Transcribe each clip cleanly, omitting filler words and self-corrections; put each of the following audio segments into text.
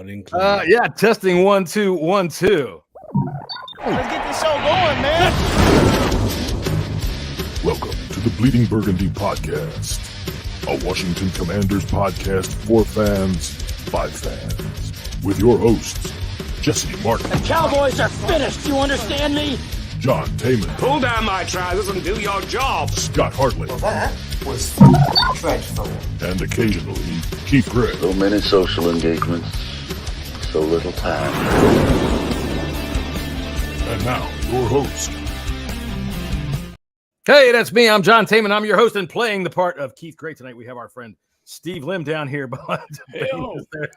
Loud and clear. Yeah, testing 1 2 1 2. Let's get this show going, man. Welcome to the Bleeding Burgundy podcast, a Washington Commanders podcast for fans by fans, with your hosts Jesse Martin. The Cowboys are finished. You understand me? John Taman. Pull down my trousers and do your job. Scott Hartley. Well, that was dreadful. And occasionally Keith Gray. So many social engagements, so little time. And now, your host. Hey, that's me. I'm John Taman. I'm your host and playing the part of Keith Gray. Tonight we have our friend Steve Lim down here.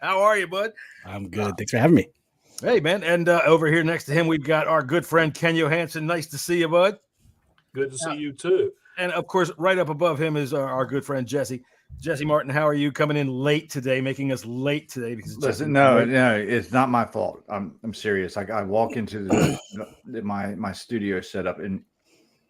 How are you, bud? I'm good. Thanks for having me. Hey, man. And over here next to him, we've got our good friend Ken Johannsen. Nice to see you, bud. Good to see you, too. And, of course, right up above him is our good friend Jesse. Jesse Martin, how are you coming in late today, making us late today? Because Listen, no, it's not my fault. I'm serious. I walk into my studio setup and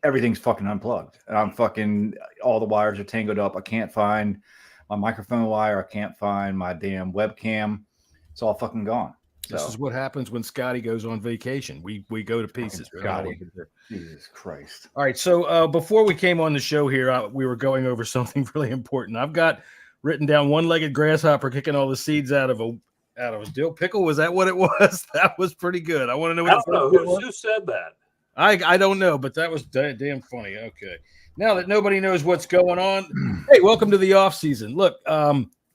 everything's fucking unplugged. And all the wires are tangled up. I can't find my microphone wire. I can't find my damn webcam. It's all fucking gone. This is what happens when Scotty goes on vacation. We go to pieces. Scotty, Jesus Christ. All right. So before we came on the show here, we were going over something really important. I've got written down one-legged grasshopper kicking all the seeds out of a dill pickle. Was that what it was? That was pretty good. I want to know what who said that. I don't know, but that was damn funny. Okay. Now that nobody knows what's going on, hey, welcome to the off season. Look,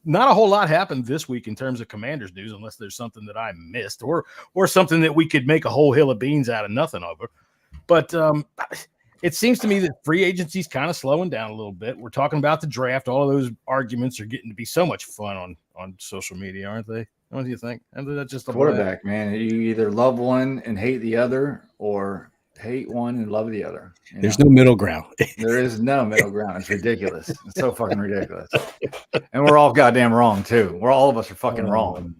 not a whole lot happened this week in terms of Commanders news, unless there's something that I missed or something that we could make a whole hill of beans out of nothing over. But it seems to me that free agency is kind of slowing down a little bit. We're talking about the draft. All of those arguments are getting to be so much fun on social media, aren't they? What do you think? And that's just a quarterback, man. You either love one and hate the other, or hate one and love the other. There's no middle ground. There is no middle ground. It's ridiculous. It's so fucking ridiculous. And we're all goddamn wrong too. All of us are fucking wrong.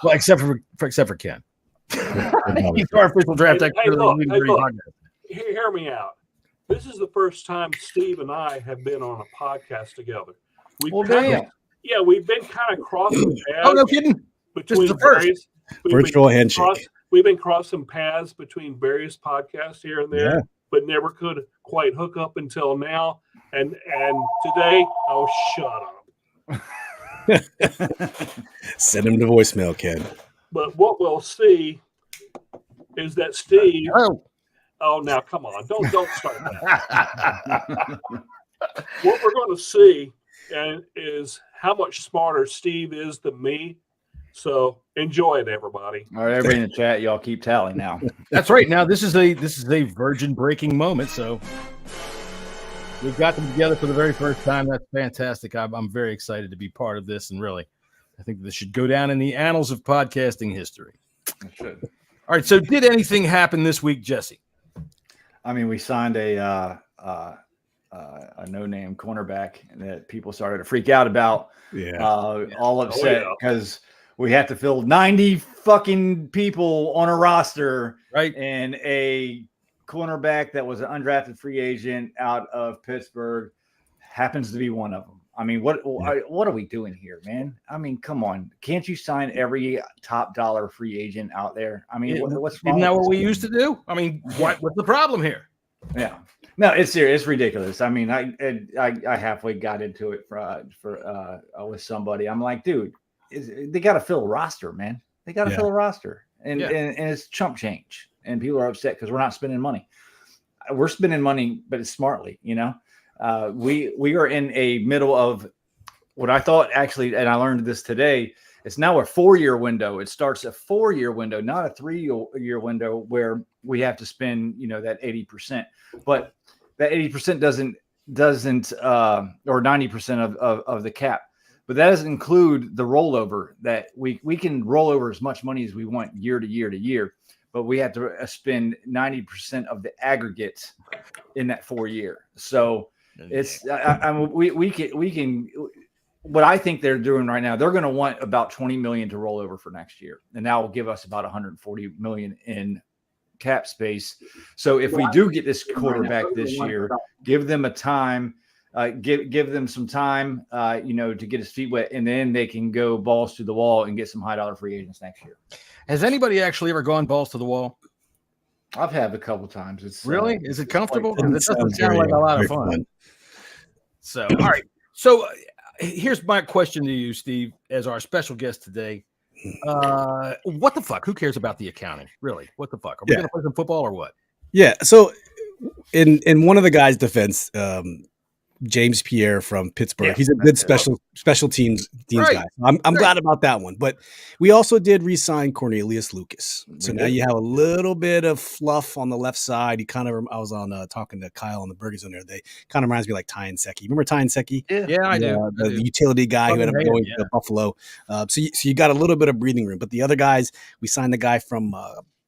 Well, except for Ken. He's our official draft expert. Look. Hear me out. This is the first time Steve and I have been on a podcast together. We've been kind of crossing paths. Oh, no kidding. Between the first virtual handshake. We've been crossing paths between various podcasts here and there, but never could quite hook up until now. And today, shut up. Send him to voicemail, Ken. But what we'll see is that Steve. Oh, now come on! Don't start that. What we're going to see is how much smarter Steve is than me. So enjoy it, everybody. All right, everybody in the chat, y'all keep tallying now. That's right. Now this is a virgin breaking moment. So we've got them together for the very first time. That's fantastic. I'm very excited to be part of this, and really, I think this should go down in the annals of podcasting history. It should. All right. So did anything happen this week, Jesse? I mean, we signed a no-name cornerback that people started to freak out about. All upset because we have to fill 90 fucking people on a roster, right? And a cornerback that was an undrafted free agent out of Pittsburgh happens to be one of them. I mean, what are we doing here, man? I mean, come on. Can't you sign every top dollar free agent out there? I mean, what's wrong? Isn't that what we used to do? I mean, what's the problem here? Yeah. No, it's serious. It's ridiculous. I mean, I halfway got into it with somebody. I'm like, dude, they got to fill a roster, man. They got to fill a roster, and it's chump change, and people are upset because we're not spending money. We're spending money, but it's smartly, you know. We are in a middle of what I thought actually, and I learned this today. It's now a 4-year window. It starts a 4-year window, not a 3-year window where we have to spend, that 80%. But that 80% doesn't or 90% of the cap. But that doesn't include the rollover that we can roll over as much money as we want year to year to year, but we have to spend 90% of the aggregate in that 4-year. So it's we can. What I think they're doing right now, they're going to want about $20 million to roll over for next year, and that will give us about $140 million in cap space. So if we do get this quarterback this year, give them a time give them some time, to get his feet wet, and then they can go balls to the wall and get some high dollar free agents next year. Has anybody actually ever gone balls to the wall? I've had a couple times. It's really, is it comfortable? It It doesn't sound like a lot of fun. So, all right. So here's my question to you, Steve, as our special guest today. What the fuck? Who cares about the accounting? Really? What the fuck? Are we going to play some football or what? Yeah. So in one of the guys' defense, James Pierre from Pittsburgh, he's a good special teams guy. I'm glad about that one. But we also did re-sign Cornelius Lucas. So now you have a little bit of fluff on the left side. I was on talking to Kyle on the Burgundy zone there. They kind of reminds me like Ty and Secchi. Remember Ty and Secchi? Yeah, I do. The utility guy who ended up going to Buffalo. So you got a little bit of breathing room. But the other guys, we signed the guy from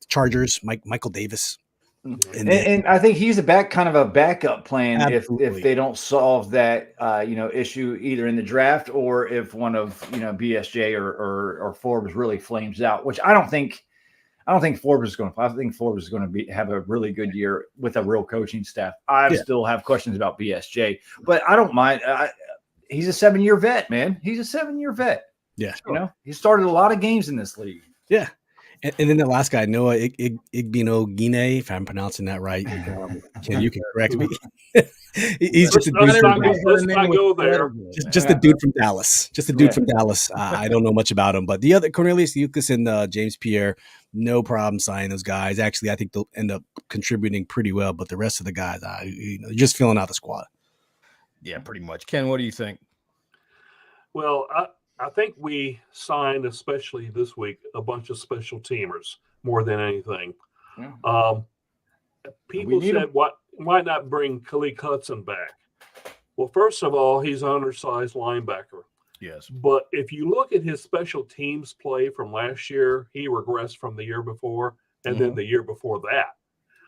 Chargers, Michael Davis. And I think he's kind of a backup plan if they don't solve that issue either in the draft or if one of BSJ or Forbes really flames out, which I don't think Forbes is going to. I think Forbes is going to have a really good year with a real coaching staff. I still have questions about BSJ, but I don't mind. He's a 7-year vet, man. He's a 7-year vet. Yeah, he started a lot of games in this league. Yeah. And then the last guy, Noah Igbinoghene, if I'm pronouncing that right, you can correct me. He's just a dude from Dallas. Just a dude from Dallas. I don't know much about him, but the other Cornelius Lucas and James Pierre, no problem signing those guys. Actually, I think they'll end up contributing pretty well. But the rest of the guys, just filling out the squad. Yeah, pretty much. Ken, what do you think? Well, I think we signed, especially this week, a bunch of special teamers more than anything. Yeah. People said, why not bring Khalid Hudson back? Well, first of all, he's an undersized linebacker. Yes. But if you look at his special teams play from last year, he regressed from the year before and then the year before that.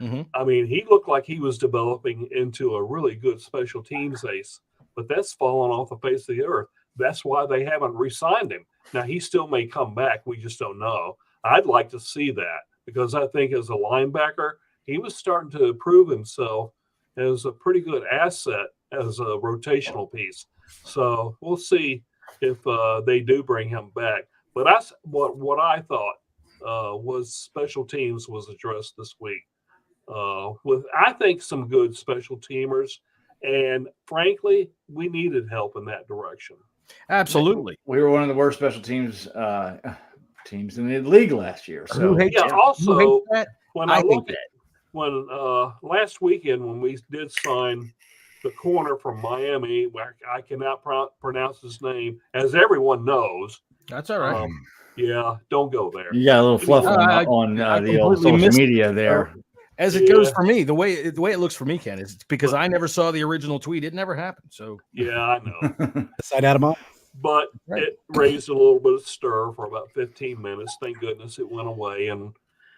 Mm-hmm. I mean, he looked like he was developing into a really good special teams ace, but that's fallen off the face of the earth. That's why they haven't re-signed him. Now, he still may come back. We just don't know. I'd like to see that because I think as a linebacker, he was starting to prove himself as a pretty good asset as a rotational piece. So we'll see if they do bring him back. But that's what I thought was special teams was addressed this week with, I think, some good special teamers. And frankly, we needed help in that direction. Absolutely. We were one of the worst special teams in the league last year. So also when I look at when last weekend when we did sign the corner from Miami, where I cannot pronounce his name, as everyone knows. That's all right. Yeah, don't go there. You got a little fluff on the old social media there. As it goes for me, the way it looks for me, Ken, is because I never saw the original tweet. It never happened. So yeah, I know. Side Adam up. But it raised a little bit of stir for about 15 minutes. Thank goodness it went away. And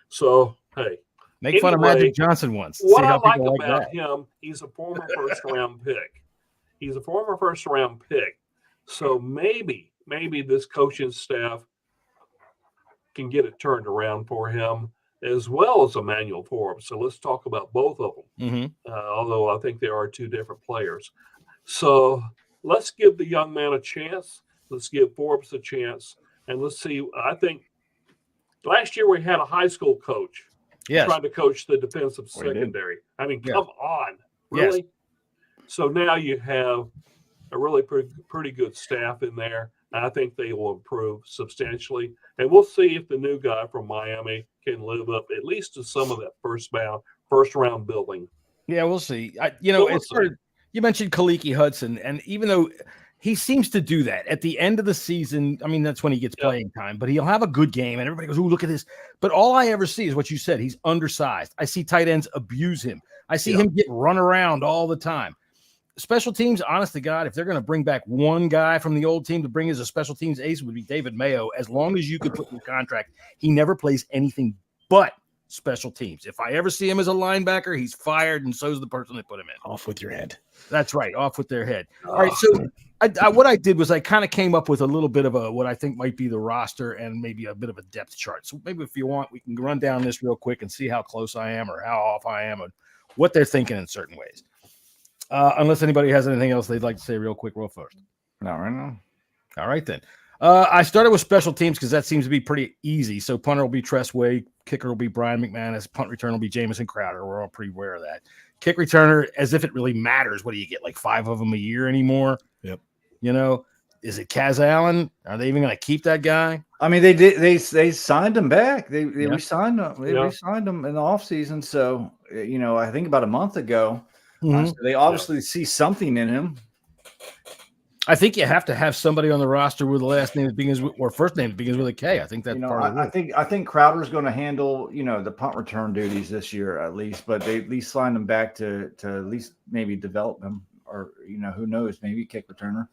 so, hey. Make fun of Magic Johnson once. What I like about him, he's a former first-round pick. So maybe this coaching staff can get it turned around for him, as well as Emmanuel Forbes. So let's talk about both of them, although I think there are two different players. So let's give the young man a chance. Let's give Forbes a chance. And let's see. I think last year we had a high school coach trying to coach the defensive secondary. I mean, come on. Really? Yes. So now you have a really pretty good staff in there. I think they will improve substantially. And we'll see if the new guy from Miami can live up at least to some of that first round building. Yeah, we'll see. You mentioned Khalid Hudson, and even though he seems to do that at the end of the season, I mean, that's when he gets playing time, but he'll have a good game and everybody goes, "Ooh, look at this." But all I ever see is what you said. He's undersized. I see tight ends abuse him. I see him get run around all the time. Special teams, honest to God, if they're going to bring back one guy from the old team to bring as a special teams ace, would be David Mayo. As long as you could put in the contract, he never plays anything but special teams. If I ever see him as a linebacker, he's fired, and so is the person that put him in. Off with your head. That's right, off with their head. All right, so what I did was I kind of came up with a little bit of what I think might be the roster and maybe a bit of a depth chart. So maybe if you want, we can run down this real quick and see how close I am or how off I am and what they're thinking in certain ways. Unless anybody has anything else they'd like to say real quick, real first. Not right now. All right, then. I started with special teams because that seems to be pretty easy. So punter will be Tressway, kicker will be Brian McManus, punt return will be Jamison Crowder. We're all pretty aware of that. Kick returner, as if it really matters. What do you get, like 5 of them a year anymore? Yep. You know, is it Kaz Allen? Are they even going to keep that guy? I mean, they did. They signed him back. They re-signed him. They re-signed him in the offseason. So, I think about a month ago. So they obviously see something in him. I think you have to have somebody on the roster with the last name that begins with, or first name that begins with a K. I think that's part of it. I think Crowder's going to handle, the punt return duties this year at least, but they at least signed him back to at least maybe develop him, or who knows, maybe kick returner.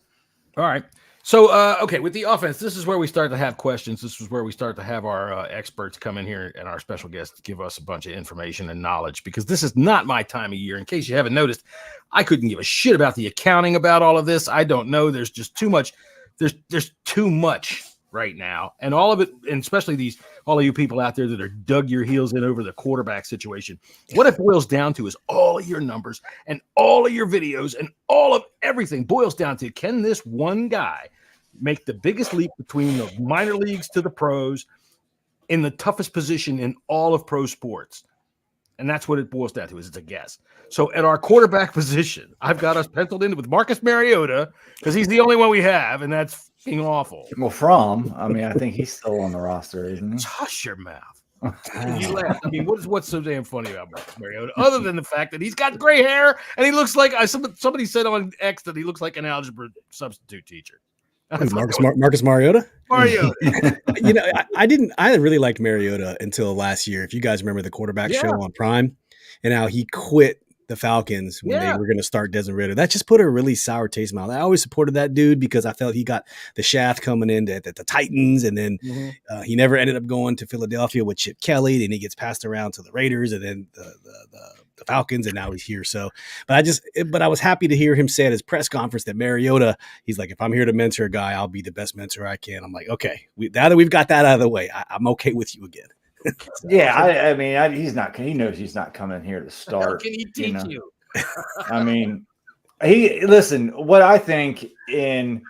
All right. So, okay, with the offense, this is where we start to have questions. This is where we start to have our experts come in here and our special guests give us a bunch of information and knowledge, because this is not my time of year. In case you haven't noticed, I couldn't give a shit about the accounting about all of this. I don't know. There's just too much. There's too much right now. And all of it, and especially all of you people out there that are dug your heels in over the quarterback situation. What it boils down to is all of your numbers and all of your videos and all of everything boils down to, can this one guy make the biggest leap between the minor leagues to the pros in the toughest position in all of pro sports? And that's what it boils down to, is it's a guess. So at our quarterback position, I've got us penciled in with Marcus Mariota, because he's the only one we have, and that's fucking awful. Well, I think he's still on the roster, isn't he? Hush your mouth. You laugh. I mean, what's so damn funny about Marcus Mariota, other than the fact that he's got gray hair and he looks like somebody said on X that he looks like an algebra substitute teacher. Marcus Mariota? Mariota. I really liked Mariota until last year. If you guys remember the quarterback show on Prime, and how he quit the Falcons when they were going to start Desmond Ridder. That just put a really sour taste in my mouth. I always supported that dude because I felt he got the shaft coming in at the Titans, and then he never ended up going to Philadelphia with Chip Kelly. Then he gets passed around to the Raiders, and then the Falcons, and now he's here. So, but I was happy to hear him say at his press conference that Mariota, he's like, if I'm here to mentor a guy, I'll be the best mentor I can. I'm like, okay, now that we've got that out of the way, I'm okay with you again. So, I mean, he's not. He knows he's not coming here to start. How can he teach you? I mean, listen. What I think can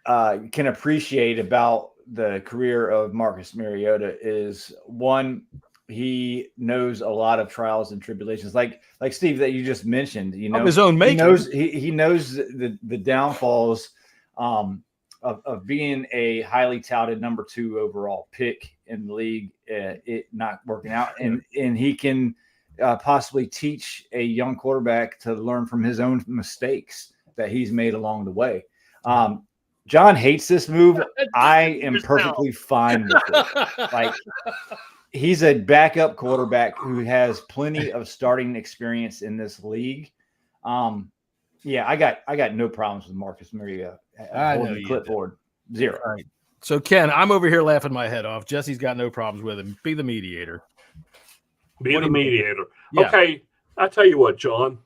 appreciate about the career of Marcus Mariota is, one, he knows a lot of trials and tribulations, like Steve that you just mentioned. Of his own making. He knows the downfalls of being a highly touted number 2 overall pick in the league, it not working out, and he can possibly teach a young quarterback to learn from his own mistakes that he's made along the way. John hates this move. I am perfectly fine with it. Like, he's a backup quarterback who has plenty of starting experience in this league. I got no problems with Marcus Mariota holding the clipboard. Zero. All right. So, Ken, I'm over here laughing my head off. Jesse's got no problems with him. Be the mediator. Be the mediator. Yeah. Okay, I tell you what, John.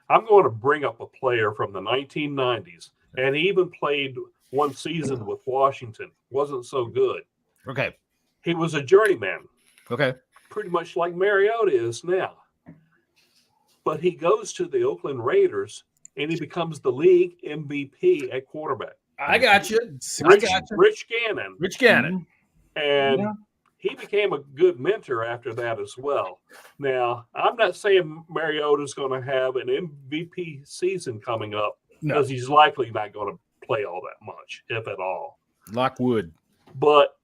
I'm going to bring up a player from the 1990s, and he even played one season with Washington. Wasn't so good. Okay. He was a journeyman. Okay. Pretty much like Mariota is now. But he goes to the Oakland Raiders, and he becomes the league MVP at quarterback. I got you. Rich Gannon. Rich Gannon. And he became a good mentor after that as well. Now, I'm not saying Mariota's going to have an MVP season coming up, because he's likely not going to play all that much, if at all. Lockwood. But,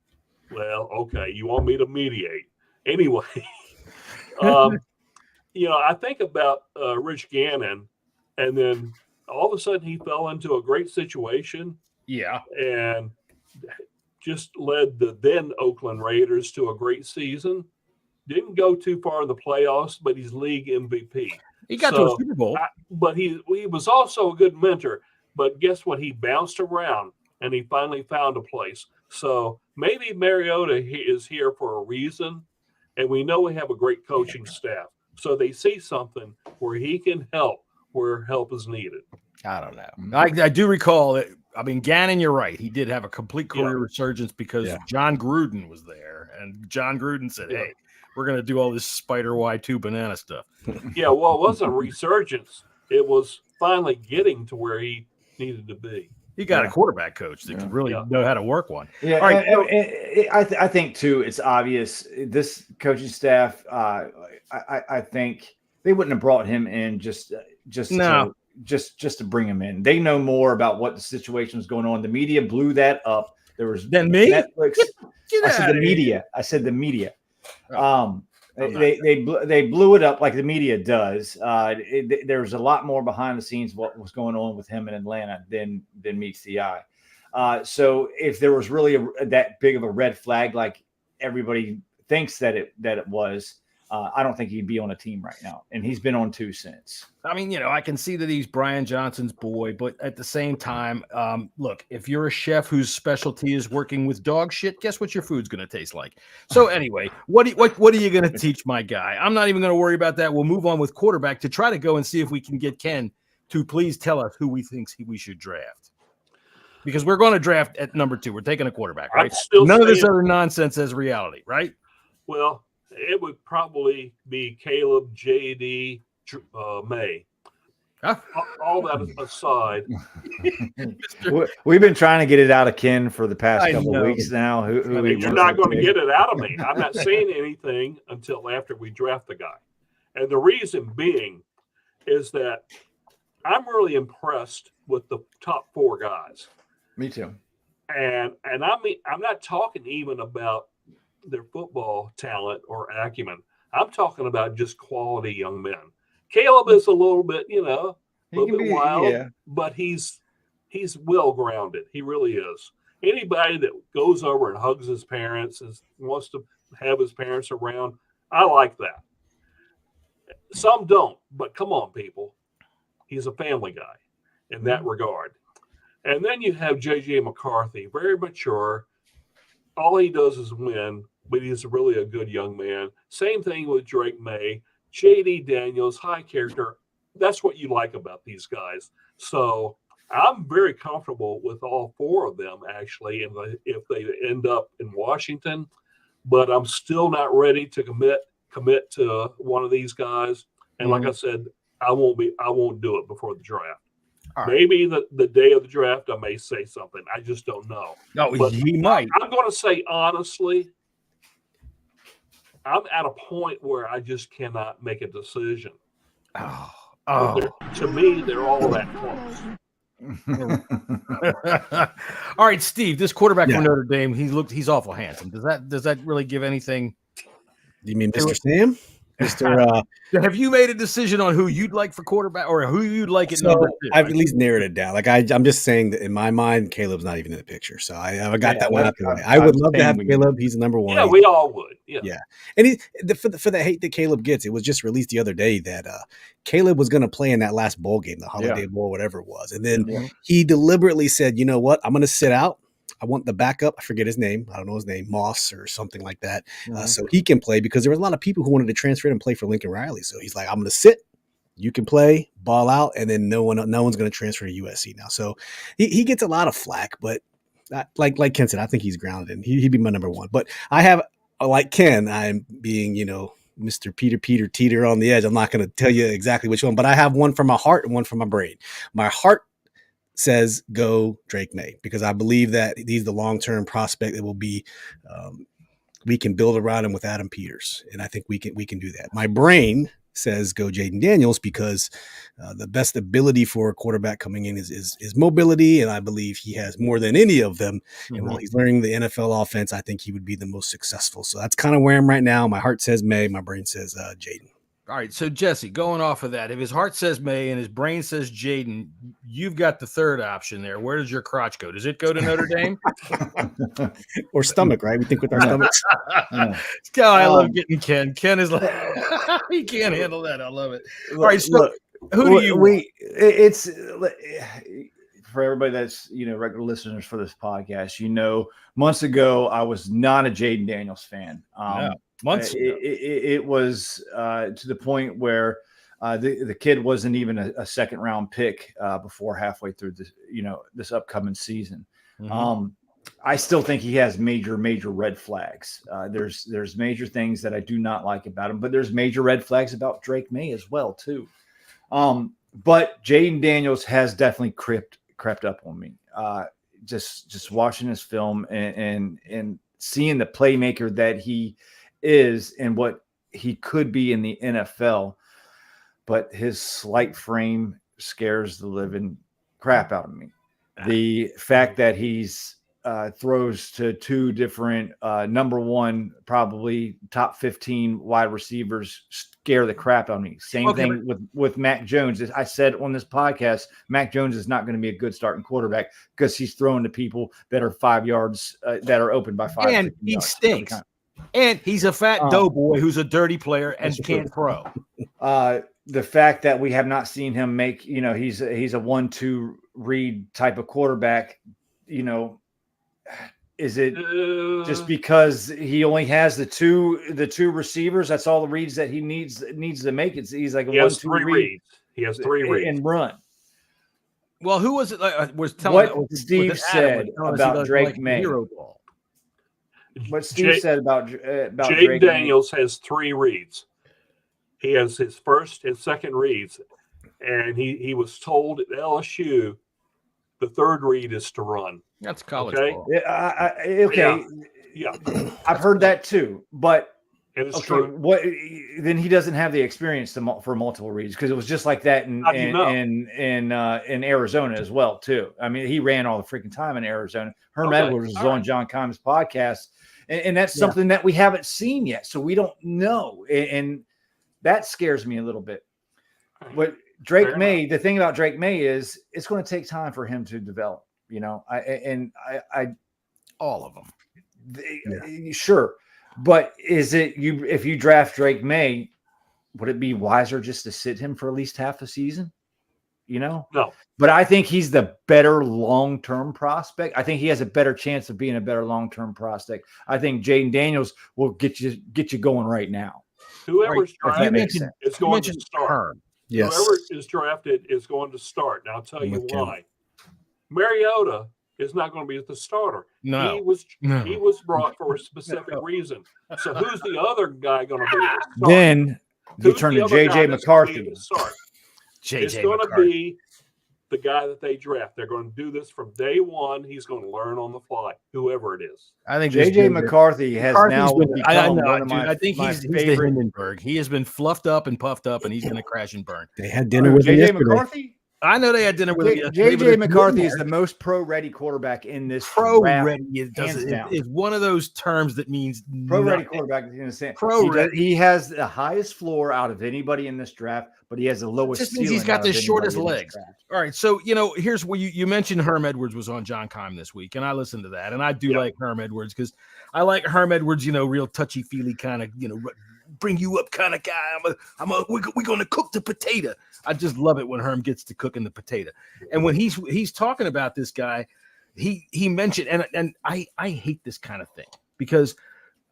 well, okay, you want me to mediate. Anyway, I think about Rich Gannon, and then all of a sudden he fell into a great situation. Yeah. And just led the then Oakland Raiders to a great season. Didn't go too far in the playoffs, but he's league MVP. He got to a Super Bowl. But he was also a good mentor. But guess what? He bounced around, and he finally found a place. So maybe Mariota is here for a reason, and we know we have a great coaching staff. So they see something where he can help where help is needed. I don't know. I do recall that. I mean, Gannon, you're right. He did have a complete career resurgence because John Gruden was there. And John Gruden said, hey, we're going to do all this Spider Y2 banana stuff. Yeah, well, it wasn't a resurgence. It was finally getting to where he needed to be. He got a quarterback coach that could really know how to work one. Yeah, all right. I think too, it's obvious this coaching staff. I think they wouldn't have brought him in just to bring him in. They know more about what the situation was going on. The media blew that up. There was Netflix. I said the media. I said the media. They blew it up like the media does. There was a lot more behind the scenes what was going on with him in Atlanta than meets the eye. So if there was really that big of a red flag like everybody thinks that it was, I don't think he'd be on a team right now. And he's been on 2 since. I mean, I can see that he's Brian Johnson's boy, but at the same time, look, if you're a chef whose specialty is working with dog shit, guess what your food's going to taste like? So anyway, what are you going to teach my guy? I'm not even going to worry about that. We'll move on with quarterback to try to go and see if we can get Ken to please tell us who we think we should draft. Because we're going to draft at number 2. We're taking a quarterback, right? None of this other nonsense as reality, right? Well, it would probably be Caleb, JD, May. All that aside, we've been trying to get it out of Ken for the past couple of weeks now. You're not going to get it out of me. I'm not saying anything until after we draft the guy. And the reason being is that I'm really impressed with the top 4 guys. Me too. And I'm not talking even about their football talent or acumen. I'm talking about just quality young men. Caleb is a little bit, wild, but he's well grounded. He really is. Anybody that goes over and hugs his parents and wants to have his parents around, I like that. Some don't, but come on, people. He's a family guy in that regard. And then you have J.J. McCarthy, very mature. All he does is win, but he's really a good young man. Same thing with Drake May, J.D. Daniels, high character. That's what you like about these guys. So I'm very comfortable with all 4 of them, actually, if they end up in Washington. But I'm still not ready to commit to one of these guys. And like I said, I won't do it before the draft. Right. Maybe the day of the draft, I may say something. I just don't know. No, but he might. I'm going to say honestly, I'm at a point where I just cannot make a decision. To me, they're all that close. All right, Steve, this quarterback from Notre Dame, he's awful handsome. Does that really give anything? You mean Mr. Sam? Mr. Have you made a decision on who you'd like for quarterback or who you'd like at number 2? I've at least narrowed it down. Like I'm just saying that in my mind, Caleb's not even in the picture. So I got that one out the way. I would love to have Caleb. He's the number 1. Yeah, we all would. Yeah. And for the hate that Caleb gets, it was just released the other day that Caleb was going to play in that last bowl game, the Holiday Bowl, whatever it was. And then he deliberately said, you know what? I'm going to sit out. I want the backup. I forget his name. I don't know his name, Moss or something like that. So he can play because there was a lot of people who wanted to transfer and play for Lincoln Riley. So he's like, I'm going to sit. You can play, ball out, and then no one's going to transfer to USC now. So he gets a lot of flack, but like Ken said, I think he's grounded and he'd be my number 1. But I have, like Ken, I'm being, Mr. Peter Teeter on the edge. I'm not going to tell you exactly which one, but I have one from my heart and one from my brain. My heart says go Drake May because I believe that he's the long-term prospect that will be we can build around him with Adam Peters, and I think we can do that. My brain says go Jaden Daniels because the best ability for a quarterback coming in is mobility, and I believe he has more than any of them. And while he's learning the NFL offense, I think he would be the most successful. So that's kind of where I'm right now. My heart says May, my brain says Jaden. All right, so Jesse, going off of that, if his heart says May and his brain says Jaden, you've got the third option there. Where does your crotch go? Does it go to Notre Dame? Or stomach, right? We think with our stomachs. God, I love getting Ken. Ken is like, he can't handle that. I love it. All right, so who do you it's for everybody that's, regular listeners for this podcast, months ago, I was not a Jaden Daniels fan. Months ago. It was to the point where the kid wasn't even a second round pick before halfway through this upcoming season. I still think he has major red flags. There's major things that I do not like about him, but there's major red flags about Drake May as well too. But Jaden Daniels has definitely crept up on me. Just watching this film and seeing the playmaker that he is and what he could be in the NFL, but his slight frame scares the living crap out of me. The fact that he's throws to two different number one, probably top 15 wide receivers scare the crap out of me. Same thing with Mac Jones. I said on this podcast, Mac Jones is not going to be a good starting quarterback because he's throwing to people that are 5 yards that are open by 5. And he stinks. And he's a fat doughboy who's a dirty player and can't throw. The fact that we have not seen him make, he's a 1-2 read type of quarterback, is it just because he only has the two receivers? That's all the reads that he needs to make it. He's like a 1-2 read. He has 3 reads and run. Well, who was it? Was telling what Steve said about Drake May. What Steve said about Jaden Daniels has 3 reads. He has his first and second reads, and he was told at LSU the third read is to run. That's college ball. Okay. Yeah. I've heard that too, but it's true. What then? He doesn't have the experience for multiple reads because it was just like that in Arizona as well too. I mean, he ran all the freaking time in Arizona. Herm Edwards was on John Keim's podcast, and that's something that we haven't seen yet, so we don't know, and that scares me a little bit. But Drake May, the thing about Drake May is it's going to take time for him to develop. All of them. Sure. But is it if you draft Drake May, would it be wiser just to sit him for at least half a season? No. But I think he's the better long-term prospect. I think he has a better chance of being a better long-term prospect. I think Jaden Daniels will get you going right now. Whoever's drafted is going to start. Yes. Whoever is drafted is going to start. Now I'll tell you why. Mariota is not going to be the starter. No. He was brought for a specific reason. So who's the other guy going to be? Then you turn to JJ McCarthy. It's going to be the guy that they draft. They're going to do this from day one. He's going to learn on the fly, whoever it is. I think JJ McCarthy has now become one of my I think he's the Hindenburg. He has been fluffed up and puffed up, and he's going to crash and burn. They had dinner with JJ McCarthy. I know they had dinner with him. JJ McCarthy is the most pro-ready quarterback in this. Pro-ready is one of those terms that means pro-ready quarterback. He has the highest floor out of anybody in this draft, but he has the lowest. Just means he's got the shortest legs. All right, so here's where you mentioned Herm Edwards was on John Keim this week, and I listened to that, and I do like Herm Edwards because I like Herm Edwards. Real touchy-feely kind of bring you up kind of guy. We're going to cook the potato. I just love it when Herm gets to cooking the potato. And when he's talking about this guy, he mentioned, and I hate this kind of thing because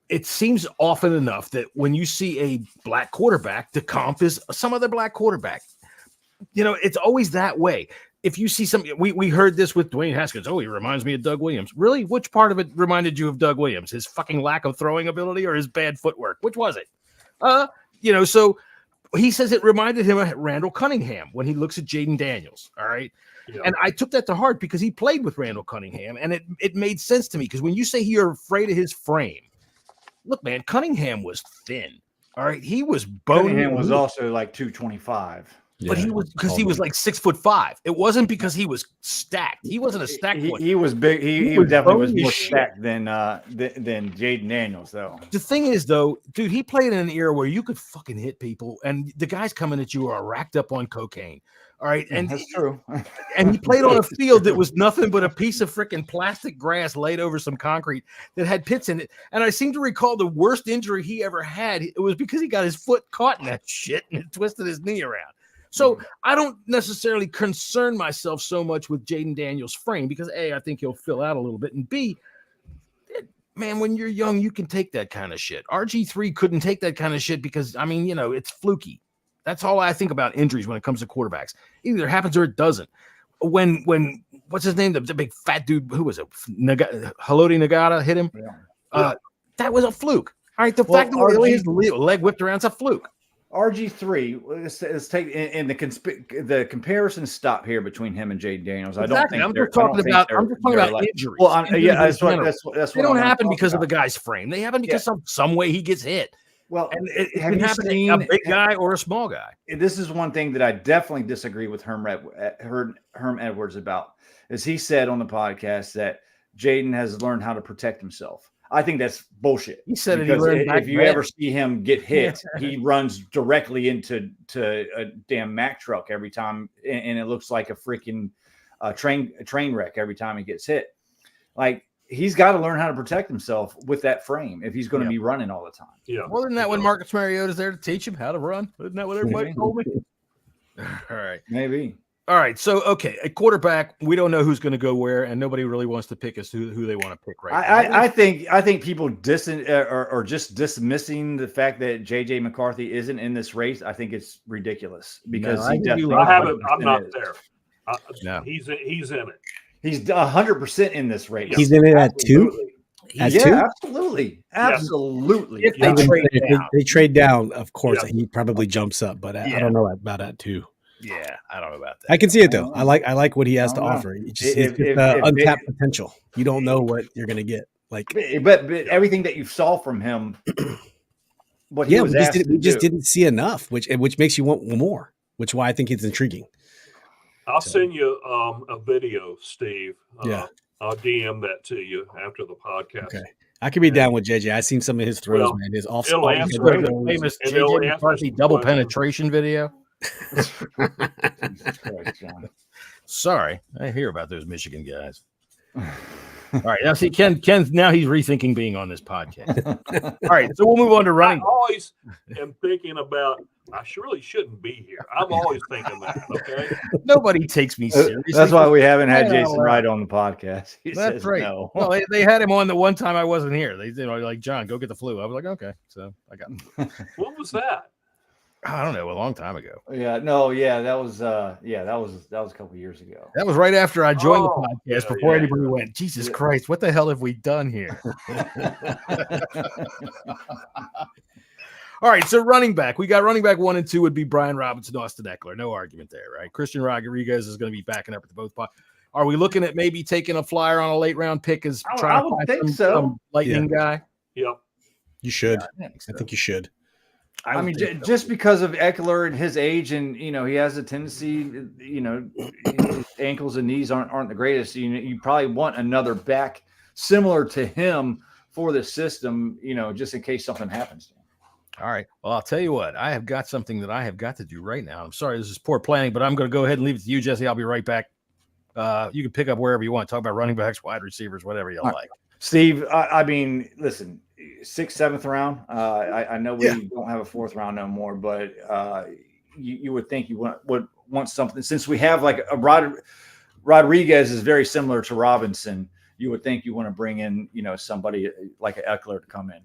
it seems often enough that when you see a black quarterback, the comp is some other black quarterback. It's always that way. If you see we heard this with Dwayne Haskins. Oh, he reminds me of Doug Williams. Really? Which part of it reminded you of Doug Williams? His fucking lack of throwing ability or his bad footwork? Which was it? So he says it reminded him of Randall Cunningham when he looks at Jaden Daniels. All right. Yeah. And I took that to heart because he played with Randall Cunningham, and it made sense to me because when you say you're afraid of his frame, look, man, Cunningham was thin. All right. He was bony. Cunningham was also like 225. But he was because he was like 6'5". It wasn't because he was stacked. He wasn't a stacked one. He was big. He definitely was more stacked than Jaden Daniels, though. The thing is, though, dude, he played in an era where you could fucking hit people, and the guys coming at you are racked up on cocaine. All right, and that's true. And he played on a field that was nothing but a piece of freaking plastic grass laid over some concrete that had pits in it. And I seem to recall the worst injury he ever had. It was because he got his foot caught in that shit and it twisted his knee around. So I don't necessarily concern myself so much with Jaden Daniels' frame because A, I think he'll fill out a little bit, and B, man, when you're young, you can take that kind of shit. RG3 couldn't take that kind of shit because, it's fluky. That's all I think about injuries when it comes to quarterbacks. Either it happens or it doesn't. When what's his name? The big fat dude, who was it? Haloti Nagata hit him. That was a fluke. All right, the fact that his leg whipped around, it's a fluke. RG3. Let's take in the comparison stop here between him and Jay Daniels. Exactly. I'm just talking about injuries. Well, that's what they don't happen because of the guy's frame. They happen because of some way he gets hit. Well, and it can happen to a big guy or a small guy. This is one thing that I definitely disagree with Herm Edwards about. Is he said on the podcast that Jaden has learned how to protect himself. I think that's bullshit. He said if you ever see him get hit, he runs directly into a damn Mack truck every time, and it looks like a freaking train wreck every time he gets hit. Like, he's got to learn how to protect himself with that frame if he's going to be running all the time. Yeah. Well, isn't that when Marcus Mariota's there to teach him how to run? Isn't that what everybody told me? All right. Maybe. All right. So, okay, a quarterback, we don't know who's going to go where, and nobody really wants to pick us who they want to pick right now. I think people are just dismissing the fact that J.J. McCarthy isn't in this race. I think it's ridiculous because I'm not there. No. He's in it. He's 100% in the race. He's in it at 2? At 2? Absolutely. Absolutely. If they trade down, of course, he probably jumps up, but I don't know about at 2. Yeah, I don't know about that. I can see it though. I like what he has to offer. It's just untapped potential. You don't know what you're gonna get. Like, but everything that you saw from him, we just didn't see enough, which makes you want more. Which why I think it's intriguing. I'll send you a video, Steve. I'll DM that to you after the podcast. Okay. I could be down with JJ. I've seen some of his throws, man. His off famous JJ McCarthy double penetration video. Sorry, I hear about those Michigan guys. All right, now see Ken now he's rethinking being on this podcast. All right, so we'll move on to running. I always am thinking about I really shouldn't be here. I'm always thinking that. Okay, nobody takes me seriously. That's why we haven't had Jason Wright on the podcast. That's right. No. Well, they had him on the one time I wasn't here. They like, John, go get the flu. I was like, okay, so I got him. What was that? I don't know, a long time ago. That was a couple years ago. That was right after I joined the podcast before anybody went, Jesus Christ, what the hell have we done here? All right, so running back. We got running back 1 and 2 would be Brian Robinson, Austin Eckler. No argument there, right? Christian Rodriguez is going to be backing up at the both spots. Are we looking at maybe taking a flyer on a late round pick as I would think some lightning guy? Yep. You should. I think you should. I mean, just because of Eckler and his age, and he has a tendency, his ankles and knees aren't the greatest. You probably want another back similar to him for the system, just in case something happens to him. All right. Well, I'll tell you what. I have got something that I have got to do right now. I'm sorry, this is poor planning, but I'm going to go ahead and leave it to you, Jesse. I'll be right back. You can pick up wherever you want. Talk about running backs, wide receivers, whatever you like. Steve, I mean, listen. 6th, 7th round. I know we don't have a 4th round no more, but you would think you would want something since we have like a Rodriguez is very similar to Robinson. You would think you want to bring in somebody like an Eckler to come in.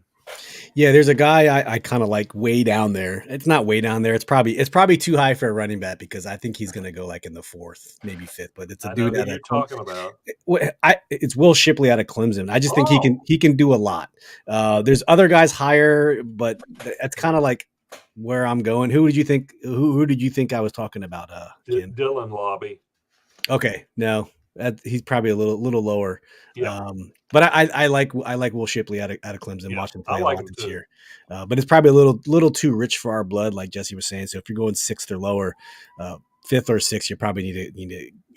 Yeah, there's a guy I kind of like way down there. It's not way down there. It's probably too high for a running back because I think he's going to go like in the 4th, maybe 5th. But it's a dude you're talking about. It's Will Shipley out of Clemson. I just think he can do a lot. There's other guys higher, but that's kind of like where I'm going. Who did you think? Who did you think I was talking about? Dylan Lobby. Okay, no. He's probably a little lower, yeah. But I like Will Shipley out of Clemson. Yeah, Watched him play a lot this year, but it's probably a little too rich for our blood, like Jesse was saying. So if you're going 6th or lower, 5th or 6th, you probably need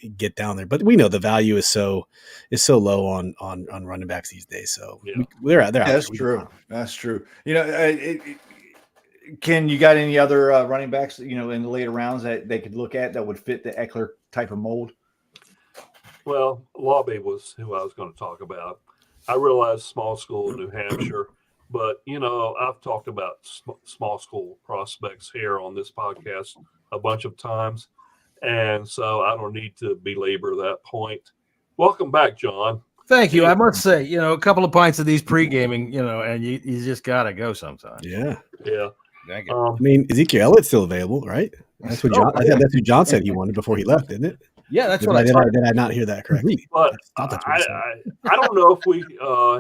to get down there. But we know the value is so low on running backs these days. So they're out there. That's true. That's true. Ken, you got any other running backs in the later rounds that they could look at that would fit the Eckler type of mold? Well, Lobby was who I was going to talk about. I realize small school in New Hampshire, but, I've talked about small school prospects here on this podcast a bunch of times, and so I don't need to belabor that point. Welcome back, John. Thank you. I must say, a couple of pints of these pre-gaming, and you just got to go sometime. Yeah. Yeah. Thank you. I mean, Ezekiel Elliott's still available, right? That's what John. I think that's who John said he wanted before he left, didn't it? Yeah, that's did what did I not hear that correctly? But I don't know if we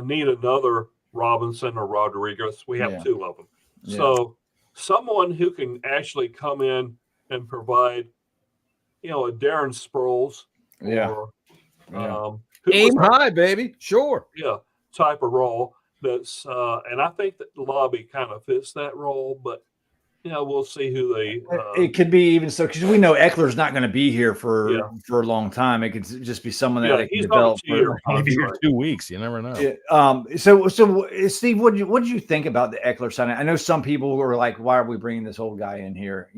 need another Robinson or Rodriguez. We have 2 of them. Yeah. So someone who can actually come in and provide, a Darren Sproles or aim high, baby. Sure. Yeah, type of role. That's and I think that Lobby kind of fits that role, but we'll see who they. It could be even so because we know Eckler's not going to be here for a long time. It could just be someone that they can develop for maybe 2 weeks. You never know. Yeah. So Steve, what did you think about the Eckler signing? I know some people were like, "Why are we bringing this old guy in here?"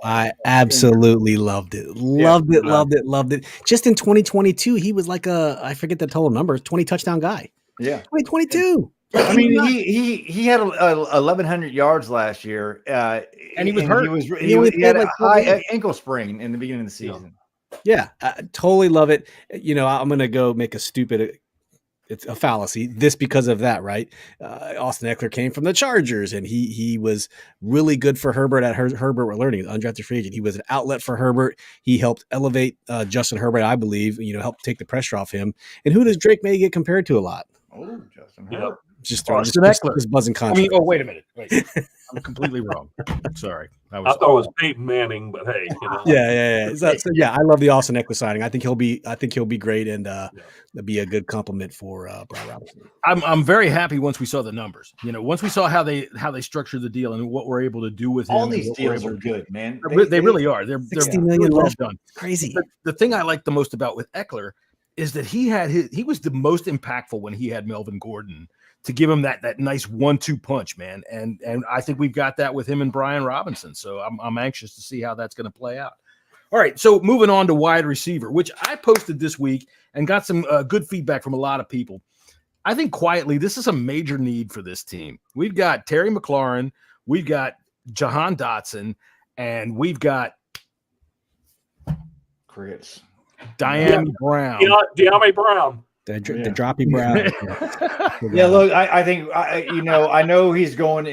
I absolutely loved it. Loved it. Just in 2022, he was like I forget the total number, 20 touchdown guy. Yeah, 2022. I mean, he had 1,100 yards last year, and he was hurt. He had a high ankle sprain in the beginning of the season. Yeah, I totally love it. I'm gonna go make a stupid. It's a fallacy. This because of that, right? Austin Eckler came from the Chargers, and he was really good for Herbert at Herbert. We're learning undrafted free agent. He was an outlet for Herbert. He helped elevate Justin Herbert, I believe. Helped take the pressure off him. And who does Drake May get compared to a lot? Oh, Justin Herbert. Just buzzing contract. Oh, wait a minute. Wait. I'm completely wrong. Sorry. I thought it was Peyton Manning, but hey. Yeah. So, I love the Austin Eckler signing. I think he'll be great and be a good compliment for Brian Robinson. I'm very happy once we saw the numbers. Once we saw how they structured the deal and what we're able to do with him. All these deals are good, man. They really are. They're $60 million well done. Crazy. The thing I like the most about with Eckler is that he was the most impactful when he had Melvin Gordon to give him that nice 1-2 punch, man. And I think we've got that with him and Brian Robinson. So I'm anxious to see how that's going to play out. All right. So moving on to wide receiver, which I posted this week and got some good feedback from a lot of people. I think quietly, this is a major need for this team. We've got Terry McLaurin, we've got Jahan Dotson, and we've got Crickets. Diane Brown. De'Ami Brown. The droppy brown. Yeah, look, I think I know he's going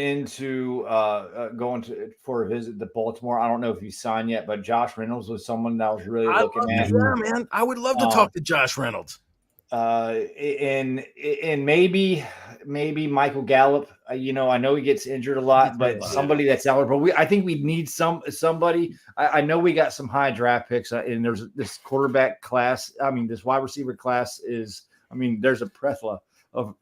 for a visit to Baltimore. I don't know if he's signed yet, but Josh Reynolds was someone that I was really looking at. Yeah, man, I would love to talk to Josh Reynolds. And maybe Michael Gallup. I know he gets injured a lot, but somebody that's out. But I think we need somebody. I know we got some high draft picks, and there's this quarterback class. I mean, this wide receiver class is. I mean, there's a plethora of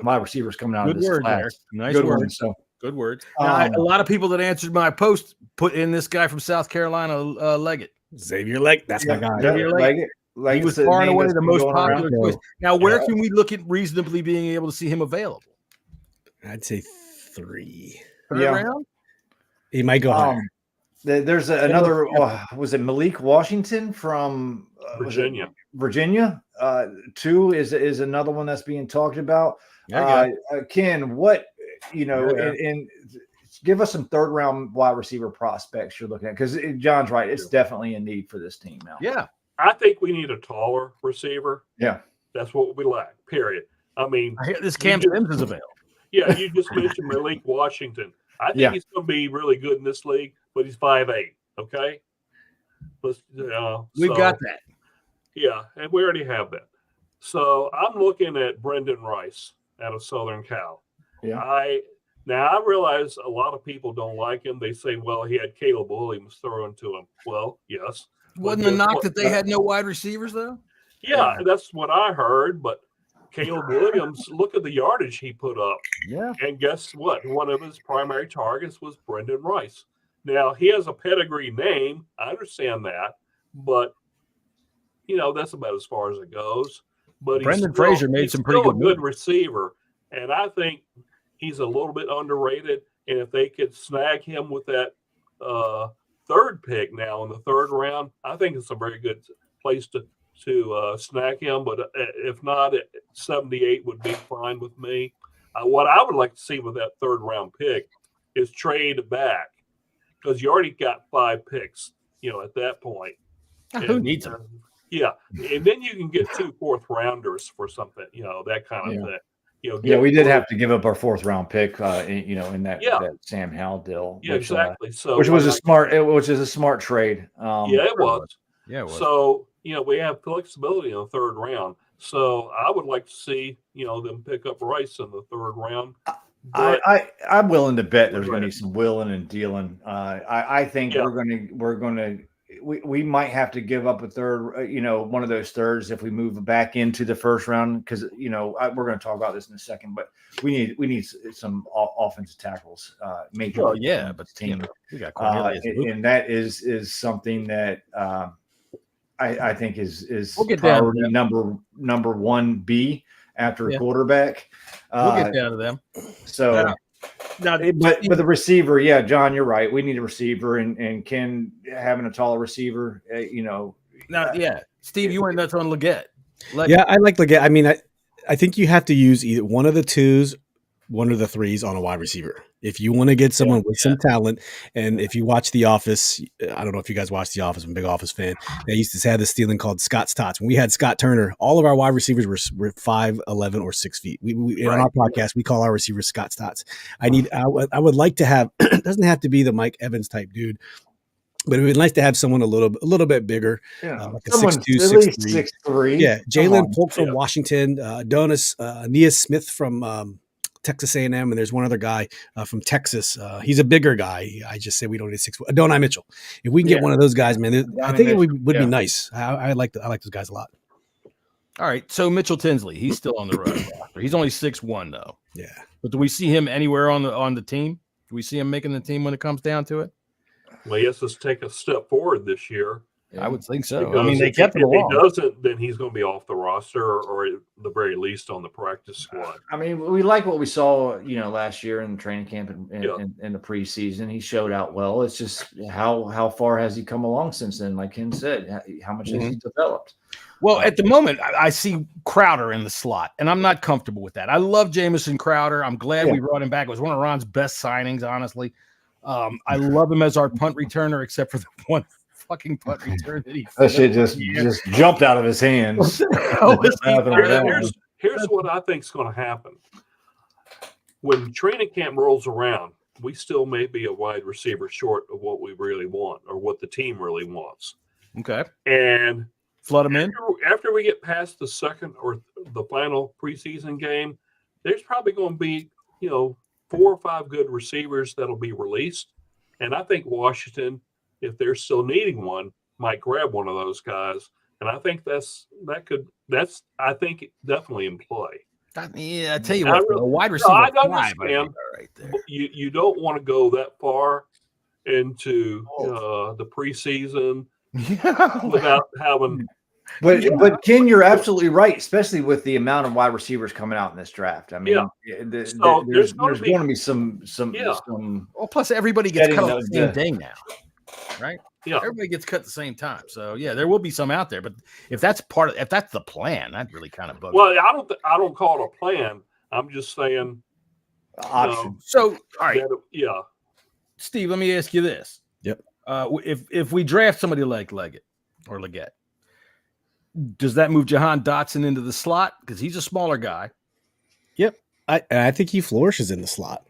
wide receivers coming out of this class. Nice word. So good word. A lot of people that answered my post put in this guy from South Carolina, Leggett. Xavier Leggett. That's my guy. Xavier Leggett. He was far and away the most popular choice. Now, where can we look at reasonably being able to see him available? I'd say 3. Third round? He might go higher. There's another. Was it Malik Washington from Virginia? Virginia. 2 is another one that's being talked about. Ken, what and give us some third round wide receiver prospects you're looking at, because John's right. It's definitely a need for this team now. Yeah. I think we need a taller receiver. Yeah. That's what we lack, period. I mean, I hear this Cam Sims is available. Yeah, you just mentioned Malik Washington. I think he's going to be really good in this league, but he's 5'8", okay? We've got that. Yeah, and we already have that. So I'm looking at Brendan Rice out of Southern Cal. Yeah. I realize a lot of people don't like him. They say, well, he had Caleb Williams thrown to him. Well, yes. Wasn't the knock that they had no wide receivers, though? Yeah, that's what I heard. But Caleb Williams, look at the yardage he put up. Yeah. And guess what? One of his primary targets was Brendan Rice. Now, he has a pedigree name. I understand that. But, that's about as far as it goes. But Brendan Fraser made some pretty good receiver. And I think he's a little bit underrated. And if they could snag him with that third pick now in the third round, I think it's a very good place to snag him. But if not, 78 would be fine with me. What I would like to see with that third round pick is trade back, because you already got 5 picks, at that point. Who needs them? Yeah. And then you can get 2 fourth rounders for something, that kind of thing. We did have to give up our 4th round pick, in that Sam Howell deal. Yeah, exactly. So which is a smart trade. It was. Yeah, it was. So, we have flexibility in the third round. So I would like to see, them pick up Rice in the third round. I'm willing to bet there's going to be some willing and dealing. I think we might have to give up a third, one of those thirds if we move back into the first round, because we're going to talk about this in a second, but we need some offensive tackles. Major, but team, we got and that is something that I think is we'll get priority number 1B after a quarterback. We'll get down to them. So. But the receiver, John, you're right. We need a receiver, and Ken having a taller receiver, Steve, you went nuts on Leggett. I like Leggett. I mean, I think you have to use either one of the twos, one of the threes on a wide receiver. If you want to get someone with some talent, and if you watch The Office, I don't know if you guys watch The Office. I'm a big Office fan. They used to have this stealing called Scott's Tots. When we had Scott Turner, all of our wide receivers were 5'11" or 6 feet. On our podcast, we call our receivers Scott's Tots. I would like to have. It doesn't have to be the Mike Evans type dude, but it would be nice to have someone a little bit bigger, like a 6'2", 6'3". Yeah, Jalen Polk from Washington, Aeneas Smith from Texas A&M, and there's one other guy from Texas. He's a bigger guy. I just say we don't need 6 foot. Adonai Mitchell. If we can get one of those guys, man, I think it would be nice. I like those guys a lot. All right, so Mitchell Tinsley, he's still on the roster. He's only 6'1", though. Yeah, but do we see him anywhere on the team? Do we see him making the team when it comes down to it? Well, he has to take a step forward this year. I would think so. Because I mean, they kept him along. If he doesn't, then he's going to be off the roster, or at the very least on the practice squad. I mean, we like what we saw, last year in the training camp and in the preseason. He showed out well. It's just how far has he come along since then? Like Ken said, how much has he developed? Well, at the moment, I see Crowder in the slot, and I'm not comfortable with that. I love Jamison Crowder. I'm glad we brought him back. It was one of Ron's best signings, honestly. I love him as our punt returner, except for the one fucking punt return that he that shit just jumped out of his hands. Here's what I think is going to happen. When training camp rolls around, we still may be a wide receiver short of what we really want or what the team really wants. Okay. And flood them in. After we get past the second or the final preseason game, there's probably going to be, 4 or 5 good receivers that'll be released. And I think Washington, if they're still needing one, might grab one of those guys. And I think that's definitely in play. I tell you what, a wide receiver. I understand. Right there. You don't want to go that far into the preseason without having. But Ken, you're absolutely right, especially with the amount of wide receivers coming out in this draft. I mean, there's going to be some. Well, plus everybody gets cut the same day now, right? Yeah, everybody gets cut at the same time. So there will be some out there. But if that's the plan, that really kind of bugs me. Well, I don't call it a plan. I'm just saying option. So all right, Steve, let me ask you this. Yep. If we draft somebody like Leggett, does that move Jahan Dotson into the slot? Because he's a smaller guy. Yep. I think he flourishes in the slot.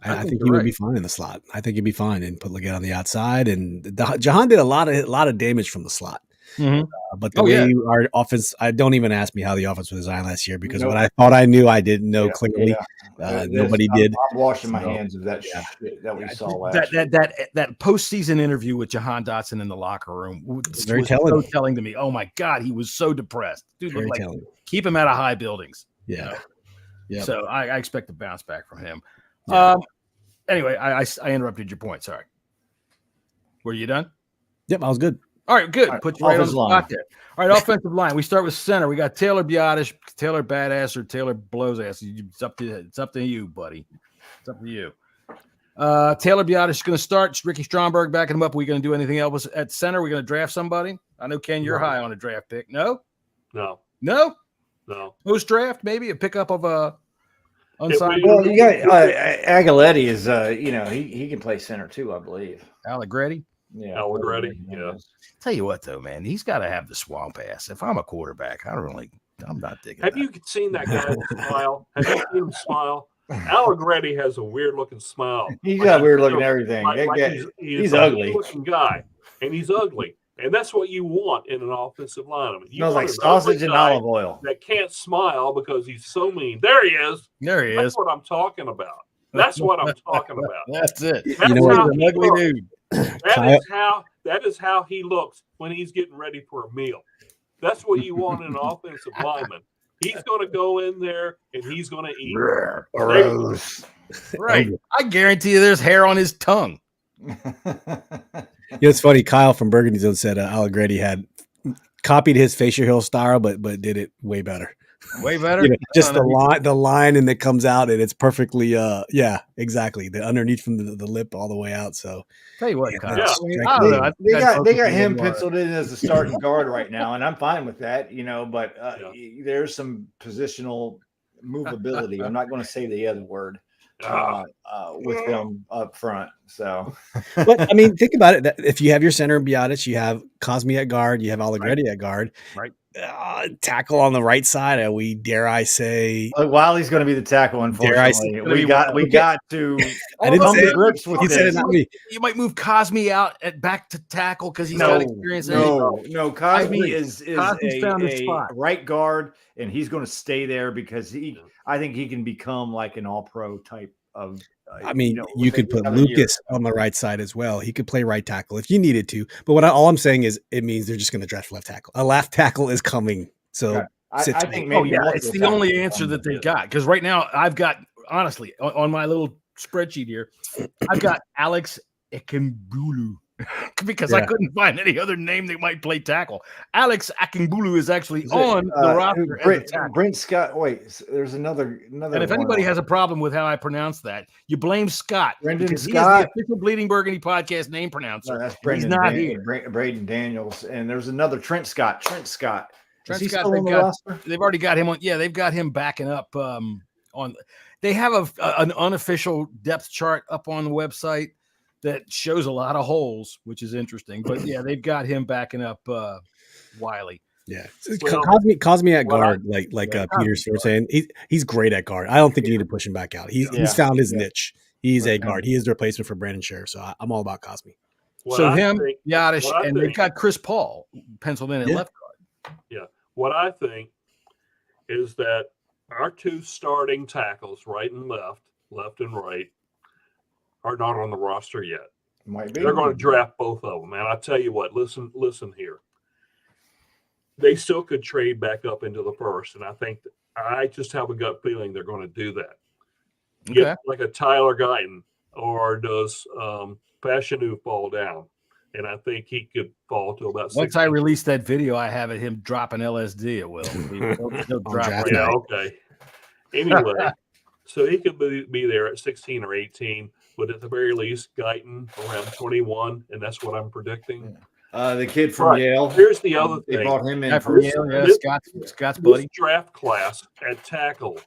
I think he would be fine in the slot. I think he'd be fine and put Leggett on the outside. And Jahan did a lot of damage from the slot. Mm-hmm. But the way our offense, don't even ask me how the offense was designed last year, because what I thought I knew, I didn't know clearly. Nobody did. I'm washing my hands of that shit that we saw last year. That postseason interview with Jahan Dotson in the locker room was very telling. So telling to me. Oh my God, he was so depressed. Dude, looked like keep him out of high buildings. Yeah. Yeah. So I expect to bounce back from him. Yeah. Anyway, I interrupted your point. Sorry. Were you done? Yep, I was good. All right, good. Put you right on the spot there. All right, offensive line. We start with center. We got Taylor Biotish, Taylor Badass, or Taylor Blows Ass. It's up to you, buddy. It's up to you. Taylor Biotish is going to start. Ricky Stromberg backing him up. Are we going to do anything else at center? We're going to draft somebody. I know, Ken, you're high on a draft pick. No. Post draft, maybe a pickup of a unsigned. Well, you got Aguiletti is he can play center too, I believe. Allegretti. Yeah, Allegretti. Yeah. Tell you what, though, man, he's got to have the swamp ass. If I'm a quarterback, I'm not digging. Have you seen that guy smile? Have you seen him smile? Allegretti has a weird looking smile. He's got weird looking everything. He's ugly looking guy, and he's ugly. And that's what you want in an offensive lineman. You smells like sausage and olive oil. That can't smile because he's so mean. There he is. There he is. That's what I'm talking about. That's what I'm talking about. That's it. That's You know how what? he Ugly looks. dude. That is how he looks when he's getting ready for a meal. That's what you want in an offensive lineman. He's going to go in there and he's going to eat. Gross. Right. I guarantee you there's hair on his tongue. It's funny. Kyle from Burgundy Zone said Allegretti had copied his facial hair style, but did it way better. Way better. Just the line, and it comes out, and it's perfectly. Yeah, exactly. The underneath from the lip all the way out. So tell you what, Kyle. Yeah. I don't know. They got him penciled in as a starting guard right now, and I'm fine with that. But there's some positional movability. I'm not going to say the other word. With them up front. So, but I mean, think about it. If you have your center in Biotic, you have Cosme at guard, you have Allegretti at guard, right? Tackle on the right side. Dare I say, Wiley's going to be the tackle. Unfortunately, we got to. I didn't say grips with he said it, not me. You might move Cosme out back to tackle because he's got experience. No. Cosme is found his spot. Right guard, and he's going to stay there because I think he can become like an all-pro type of. You could put Lucas on the right side as well. He could play right tackle if you needed to. But all I'm saying is it means they're just going to draft left tackle. A left tackle is coming. So I think maybe it's the only answer that they've got. Because right now I've got, honestly, on my little spreadsheet here, I've got Alex Ekenbulu. Because I couldn't find any other name that might play tackle. Alex Akingbulu is actually on the roster. Brent Scott. Wait, there's another. And if anybody has a problem with how I pronounce that, you blame Scott. Brendan Scott, he is the official Bleeding Burgundy podcast name pronouncer. No, that's Brendan. He's not here. Braden Daniels, and there's another Trent Scott. Trent Scott. They've already got him on. Yeah, they've got him backing up on. They have an unofficial depth chart up on the website that shows a lot of holes, which is interesting. But yeah, they've got him backing up Wiley. Yeah, Cosme at guard, like Peter's saying, he's great at guard. I don't think you need to push him back out. He's found his niche. He's a guard. He is the replacement for Brandon Scher. So I'm all about Cosme. Yadish, and they've got Chris Paul penciled in at left guard. Yeah, what I think is that our two starting tackles, right and left and right, are not on the roster yet. Might be. They're going to draft both of them. And I tell you what, listen here. They still could trade back up into the first. And I just have a gut feeling they're going to do that. Get like a Tyler Guyton, or does Fashanu fall down? And I think he could fall to about 16. Once I release that video, I have him dropping LSD. It will. He'll drop right out. Okay. Anyway, so he could be there at 16 or 18. But at the very least, Guyton around 21, and that's what I'm predicting. The kid from Yale. Here's the other thing. They brought him in from Yale. Scott's buddy. This draft class at tackle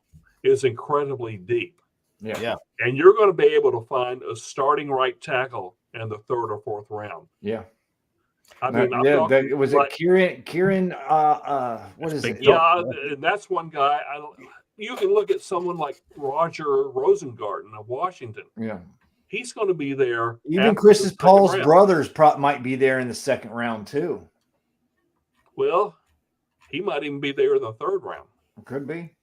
is incredibly deep. Yeah. And you're going to be able to find a starting right tackle in the third or fourth round. Yeah. I mean, was it Kieran? What is it? Yeah, and that's one guy. You can look at someone like Roger Rosengarten of Washington. Yeah. He's going to be there. Even Chris Paul's brothers might be there in the second round too. Well, he might even be there in the third round. Could be.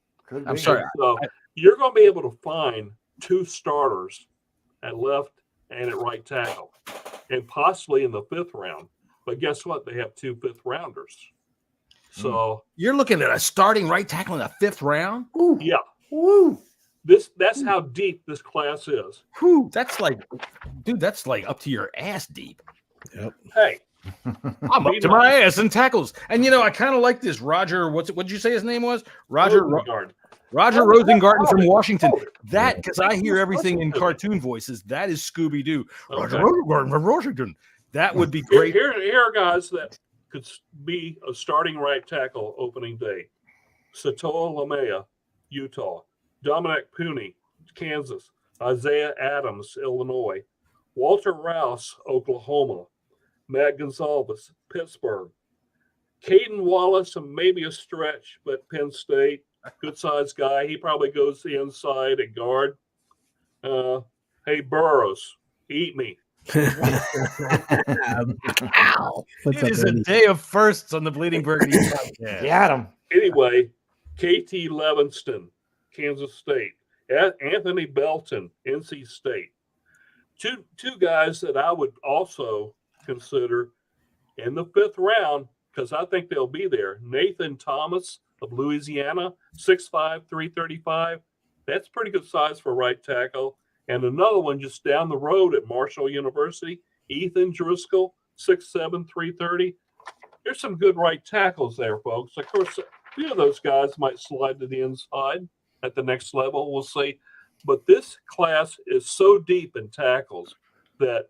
I'm sorry. So you're going to be able to find two starters at left and at right tackle, and possibly in the fifth round. But guess what? They have two fifth rounders. So you're looking at a starting right tackle in the fifth round? Ooh. Yeah. Woo. That's how deep this class is. Whew, that's like up to your ass deep. Yep. Hey, I'm up to my ass in tackles. And I kind of like this Roger. What did you say his name was? Roger Rosengarten from Washington. That, because I hear everything in cartoon voices. That is Scooby Doo. Roger Rosengarten from Washington. That would be great. Here are guys that could be a starting right tackle opening day. Satoa Lamea, Utah. Dominic Pooney, Kansas. Isaiah Adams, Illinois. Walter Rouse, Oklahoma. Matt Gonzalez, Pittsburgh. Caden Wallace, and maybe a stretch, but Penn State. Good-sized guy. He probably goes the inside at guard. Hey, Burrows, eat me. It is a day of firsts on the Bleeding Burgundy podcast. Got him. Anyway, KT Levinston, Kansas State. Anthony Belton, NC State. Two guys that I would also consider in the 5th round, because I think they'll be there. Nathan Thomas of Louisiana, 6'5", 335. That's pretty good size for right tackle. And another one just down the road at Marshall University, Ethan Driscoll, 6'7", 330. There's some good right tackles there, folks. Of course, a few of those guys might slide to the inside at the next level. We'll see. But this class is so deep in tackles that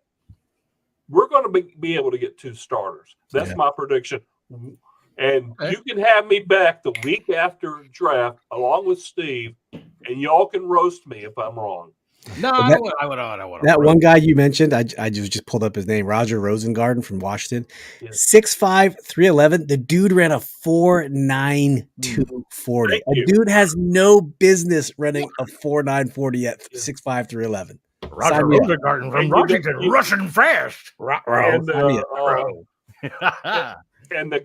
we're going to be able to get 2 starters. That's my prediction. And you can have me back the week after draft along with Steve, and y'all can roast me if I'm wrong. No, I would. That one guy you mentioned, I just pulled up his name, Roger Rosengarten from Washington, 6'5", 311. The dude ran a 4.92 40. A dude has no business running a 4.9 40 at 6'5", 311. Roger Rosengarten from Washington, rushing fast. And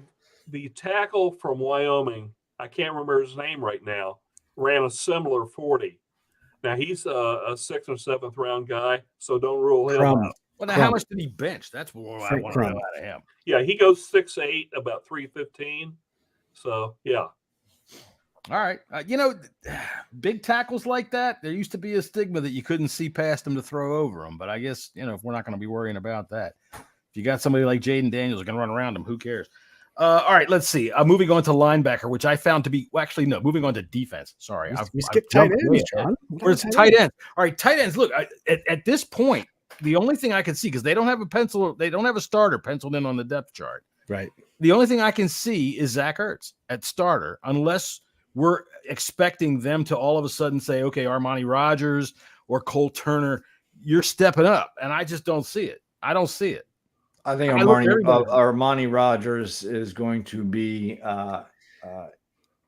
the tackle from Wyoming, I can't remember his name right now, ran a similar 40. Now, he's a 6th or 7th round guy, so don't rule him out. Well, now, how much did he bench? That's what I want to know out of him. Yeah, he goes 6'8", about 315. So, yeah. All right. Big tackles like that, there used to be a stigma that you couldn't see past them to throw over them. But I guess, if we're not going to be worrying about that. If you got somebody like Jaden Daniels who can run around them, who cares? All right, let's see. Moving on to linebacker, which I found to be moving on to defense. Sorry, we skipped tight ends, John. Where's tight ends? All right, tight ends. Look, at this point, the only thing I can see, because they don't have a starter penciled in on the depth chart. Right. The only thing I can see is Zach Ertz at starter, unless we're expecting them to all of a sudden say, okay, Armani Rogers or Cole Turner, you're stepping up, and I just don't see it. I don't see it. I think Armani Rogers is going to be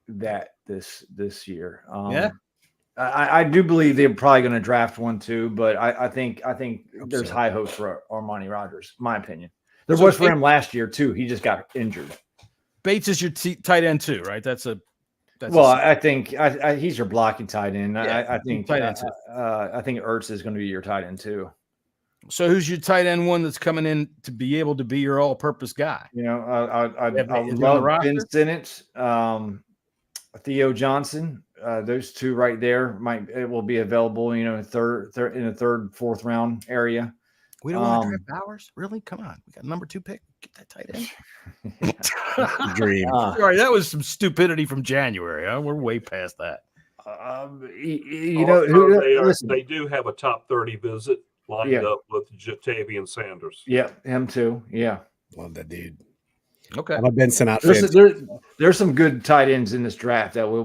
that this year. I do believe they're probably going to draft one too, but I think there's high hopes for Armani Rogers. My opinion. There was for him last year too. He just got injured. Bates is your tight end too, right? I think he's your blocking tight end. Yeah, I think tight end I think Ertz is going to be your tight end too. So who's your tight end one that's coming in to be able to be your all-purpose guy? I love Ben Sinnott, Theo Johnson. Those two right there will be available. In the third, 4th round area. We don't want to draft Bowers, really? Come on, we got number 2 pick. Get that tight end. Dream. Sorry, that was some stupidity from January. Huh? We're way past that. They do have a top 30 visit. Lined up with Jatavian Sanders. Yeah, him too. Yeah. Love that dude. Okay. I'm a Ben Sinnott fan. There's some good tight ends in this draft that will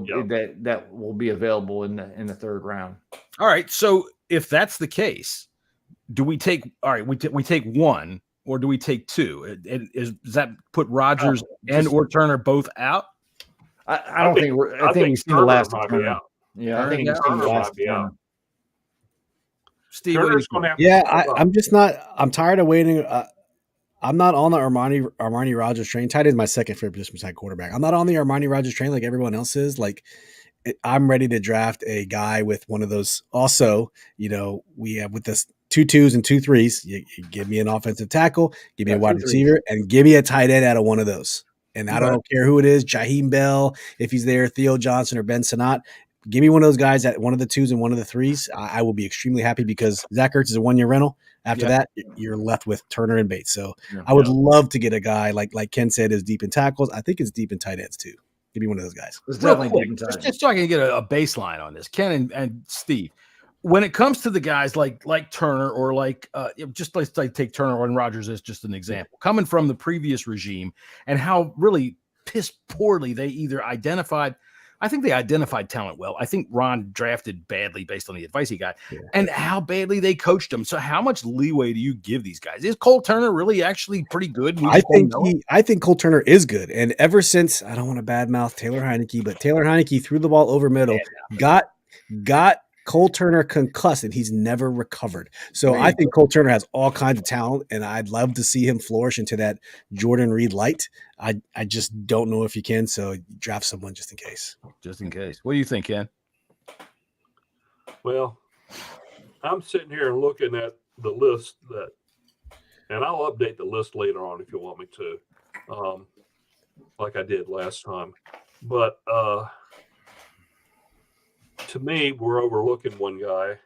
be available in the 3rd round. All right. So if that's the case, do we take we take one or do we take 2? Does that put Rodgers or Turner both out? I think we've seen the last Turner. Yeah, I think we've seen the last Turner. Steve, I'm just not. I'm tired of waiting. I'm not on the Armani Rogers train. Tight end is my second favorite position beside quarterback. I'm not on the Armani Rogers train like everyone else is. Like, I'm ready to draft a guy with one of those. Also, we have with this 2 2s and 2 3s. You give me an offensive tackle, give me a wide receiver, and give me a tight end out of one of those. And I don't care who it is, Jaheim Bell, if he's there, Theo Johnson or Ben Sinnott. Give me one of those guys at one of the 2s and one of the 3s. I will be extremely happy because Zach Ertz is a 1-year rental. After that, you're left with Turner and Bates. So I would love to get a guy like Ken said is deep in tackles. I think it's deep in tight ends too. Give me one of those guys. It's definitely deep in tight ends. Just so I can get a baseline on this, Ken and Steve. When it comes to the guys like Turner or just let's take Turner and Rodgers as just an example, coming from the previous regime and how really piss poorly they either identified. I think they identified talent well. I think Ron drafted badly based on the advice he got and how badly they coached him. So how much leeway do you give these guys? Is Cole Turner really actually pretty good? I think Cole Turner is good. And ever since, I don't want to badmouth Taylor Heineke, but Taylor Heineke threw the ball over middle, got Cole Turner concussed, and he's never recovered. So I think Cole Turner has all kinds of talent, and I'd love to see him flourish into that Jordan Reed light. I just don't know if he can, so draft someone just in case. Just in case. What do you think, Ken? Well, I'm sitting here and looking at the list and I'll update the list later on if you want me to, like I did last time. But to me, we're overlooking one guy,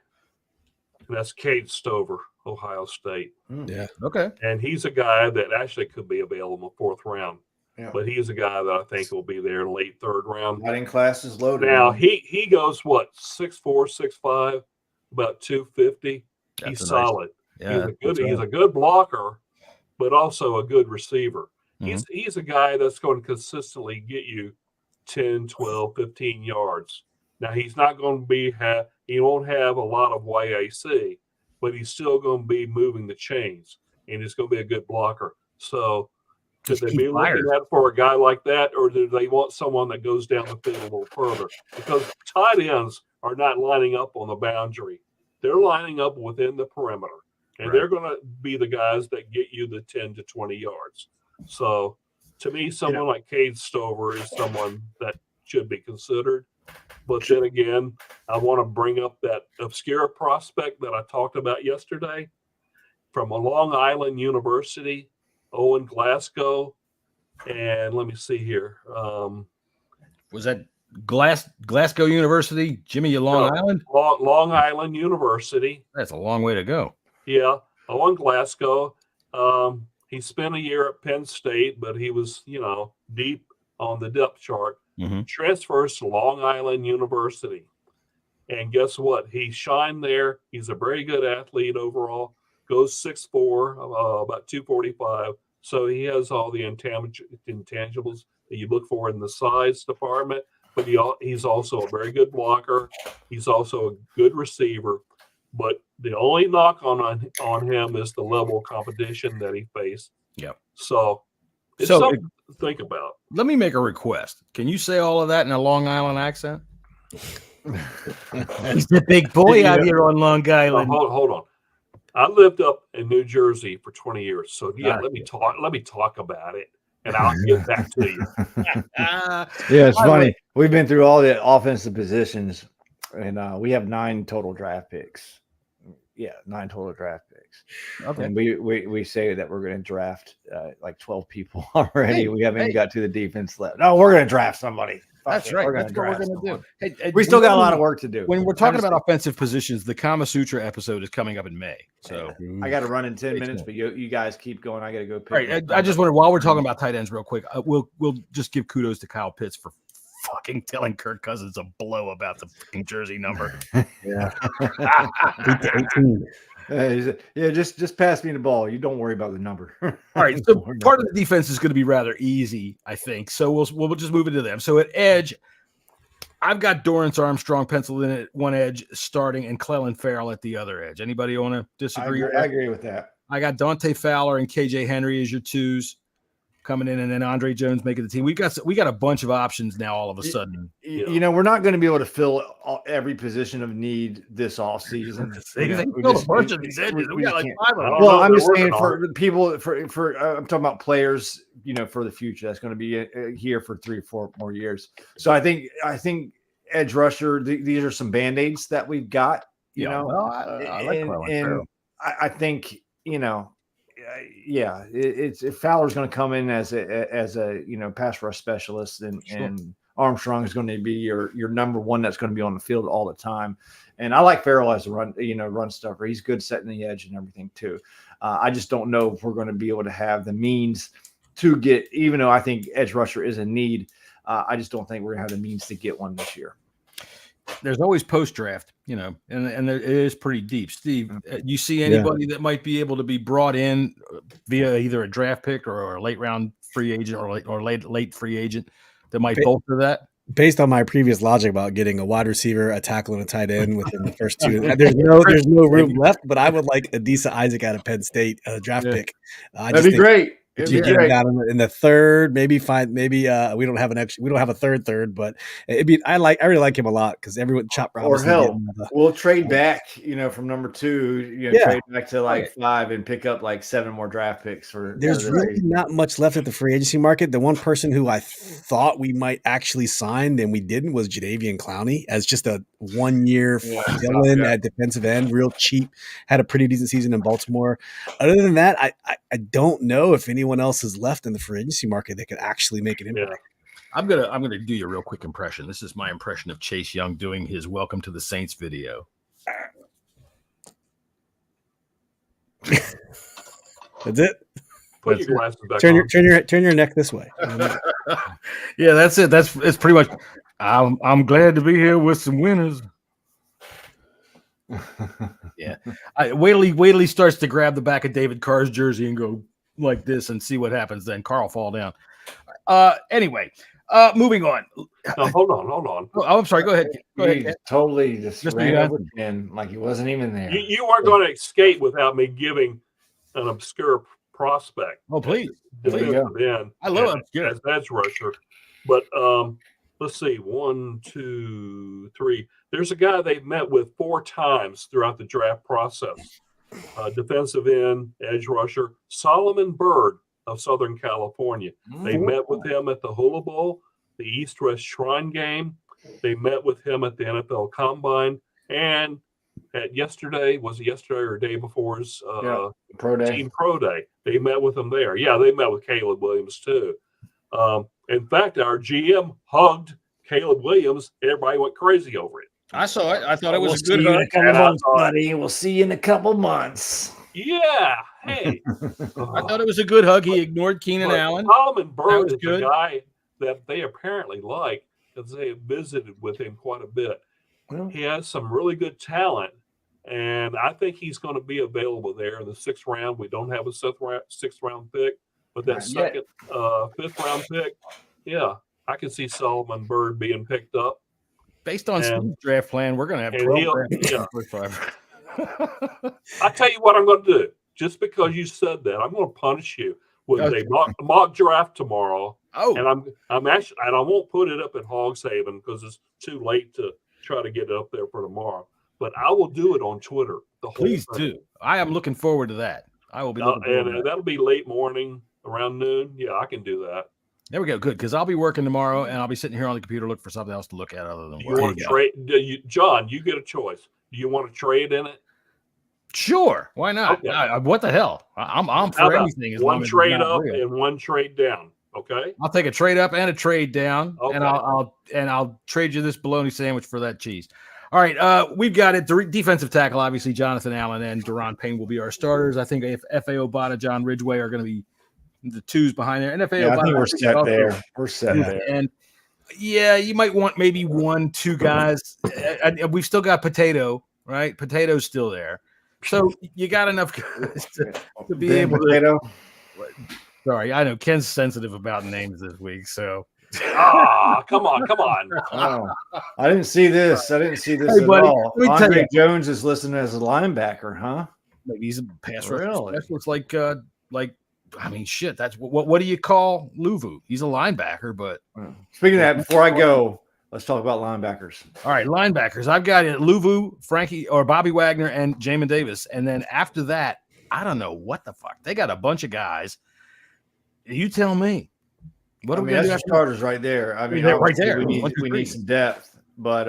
and that's Cade Stover, Ohio State. Yeah. Okay. And he's a guy that actually could be available in the 4th round. Yeah. But he's a guy that I think will be there in late 3rd round. Batting class is loaded. Now, he goes, what, 6'4", 6'5", about 250. That's He's solid. Yeah, He's a good blocker, but also a good receiver. Mm-hmm. He's a guy that's going to consistently get you 10, 12, 15 yards. Now, he's not going to he won't have a lot of YAC, but he's still going to be moving the chains, and he's going to be a good blocker. So, could they be looking at for a guy like that, or do they want someone that goes down the field a little further? Because tight ends are not lining up on the boundary. They're lining up within the perimeter, and they're going to be the guys that get you the 10 to 20 yards. So, to me, someone like Cade Stover is someone that should be considered. But then again, I want to bring up that obscure prospect that I talked about yesterday from a Long Island University, Owen Glasgow. And let me see here. Was that Glasgow University, Jimmy, Long Island? Long Island University. That's a long way to go. Yeah, Owen Glasgow. He spent a year at Penn State, but he was, deep on the depth chart. Mm-hmm. Transfers to Long Island University. And guess what? He shined there. He's a very good athlete overall. Goes 6'4", about 245. So he has all the intangibles that you look for in the size department. But he's also a very good blocker. He's also a good receiver. But the only knock on him is the level of competition that he faced. Yep. So it's something to think about. Let me make a request. Can you say all of that in a Long Island accent? He's the big boy out here on Long Island. Hold on. I lived up in New Jersey for 20 years. So let me talk about it, and I'll get back to you. It's funny. We've been through all the offensive positions, and we have 9 total draft picks. Yeah, 9 total draft picks. Okay. And we say that we're going to draft like 12 people already. Hey, we haven't even got to the defense left. No, we're going to draft somebody. That's right. That's what we're going to do. Hey, we still got a lot of work to do. When we're talking about offensive positions, the Kama Sutra episode is coming up in May. So I got to run in 10 minutes, but you guys keep going. I got to go pick. All right. I just wondered, while we're talking about tight ends real quick, we'll just give kudos to Kyle Pitts for fucking telling Kirk Cousins a blow about the fucking jersey number. Yeah. 18. Just pass me the ball. You don't worry about the number. All right. So part of the defense is going to be rather easy, I think. So we'll just move into them. So at edge, I've got Dorrance Armstrong penciled in at one edge starting and Clellan Ferrell at the other edge. Anybody want to disagree? I agree with that. I got Dante Fowler and KJ Henry as your twos coming in, and then Andre Jones making the team. We got a bunch of options now all of a sudden. We're not going to be able to fill every position of need this offseason. They filled a bunch of these edges. We got like 5 of them. Well, I'm just saying for people, I'm talking about players, for the future. That's going to be here for 3 or 4 more years. So I think edge rusher, these are some Band-Aids that we've got, Well, I like and I think, if Fowler's going to come in as a pass rush specialist, and Armstrong is going to be your number one that's going to be on the field all the time. And I like Ferrell as a run stuffer. He's good setting the edge and everything too. I just don't know if we're going to be able to have the means to get, even though I think edge rusher is a need. I just don't think we're going to have the means to get one this year. There's always post-draft, and it is pretty deep. Steve, you see anybody that might be able to be brought in via either a draft pick or a late round free agent or late free agent that might bolster that? Based on my previous logic about getting a wide receiver, a tackle, and a tight end within the first 2, there's no room left. But I would like Adisa Isaac out of Penn State, a draft pick. That'd be great. If you get him down in the third, maybe we don't have a third, but I really like him a lot because everyone Chop Robinson. Or hell, we'll trade back, from number 2, trade back to like 5 and pick up like 7 more draft picks for. There's really not much left at the free agency market. The one person who I thought we might actually sign and we didn't was Jadeveon Clowney as just a 1-year fill-in at defensive end, real cheap. Had a pretty decent season in Baltimore. Other than that, I don't know if anyone else is left in the free agency market that could actually make an impact. I'm gonna do you a real quick impression. This is my impression of Chase Young doing his "Welcome to the Saints" video. That's it. Put your glasses back on. Turn your neck this way. Yeah, that's it. It's pretty much. I'm glad to be here with some winners. Yeah, wait till he starts to grab the back of David Carr's jersey and go like this and see what happens. Then Carr will fall down. Anyway, moving on. No, hold on. Oh, I'm sorry. Go ahead. Ken. Totally just ran over Ken like he wasn't even there. You weren't going to escape without me giving an obscure prospect. Oh, please. I love obscure as edge rusher. But let's see, 1, 2, 3. There's a guy they've met with 4 times throughout the draft process. Defensive end, edge rusher, Solomon Byrd of Southern California. They met with him at the Hula Bowl, the East-West Shrine Game. They met with him at the NFL Combine, and at yesterday or day before his team pro day. They met with him there. Yeah, they met with Caleb Williams too. In fact, our GM hugged Caleb Williams. Everybody went crazy over it. I saw it. I thought it was a good hug. Buddy, we'll see you in a couple months. Yeah. Hey. I thought it was a good hug. He ignored Keenan Allen. Solomon Byrd is a guy that they apparently like because they have visited with him quite a bit. Well, he has some really good talent, and I think he's going to be available there in the 6th round. We don't have a 6th round pick, but that second, 5th round pick, I can see Solomon Byrd being picked up. Based on Steve's draft plan, we're going to have 12 I tell you what I'm going to do. Just because you said that, I'm going to punish you with a mock draft tomorrow. Oh, and I'm actually, and I won't put it up at Hogshaven because it's too late to try to get it up there for tomorrow. But I will do it on Twitter. Please do. I am looking forward to that. I will be looking forward to that. That'll be late morning, around noon. Yeah, I can do that. There we go. Good, because I'll be working tomorrow, and I'll be sitting here on the computer looking for something else to look at other than work. You want to trade, John? You get a choice. Do you want to trade in it? Sure. Why not? Okay. What the hell? I'm for anything. As one long as trade up and one trade down. Okay. I'll take a trade up and a trade down, and I'll trade you this bologna sandwich for that cheese. All right, we've got it. Defensive tackle, obviously, Jonathan Allen and Daron Payne will be our starters. I think if F.A. Obata, John Ridgeway are going to be the 2s behind there. And F.A. Obata, I think we're set there. We're set there. And you might want maybe 1-2 guys. We've still got Potato, right? Potato's still there. So you got enough guys to be able to. Sorry, I know Ken's sensitive about names this week, so. Come on. Oh, I didn't see this. At all. Andre Jones is listed as a linebacker, huh? Maybe he's a pass rusher. That's what's like. I mean, shit. That's what do you call Luvu? He's a linebacker, but. Speaking of that, before I go, let's talk about linebackers. All right, linebackers. I've got Luvu, Frankie, or Bobby Wagner, and Jamin Davis, and then after that, I don't know what the fuck. They got a bunch of guys. You tell me. What are we going to do? Starters right there. I mean, right there. We need some depth, but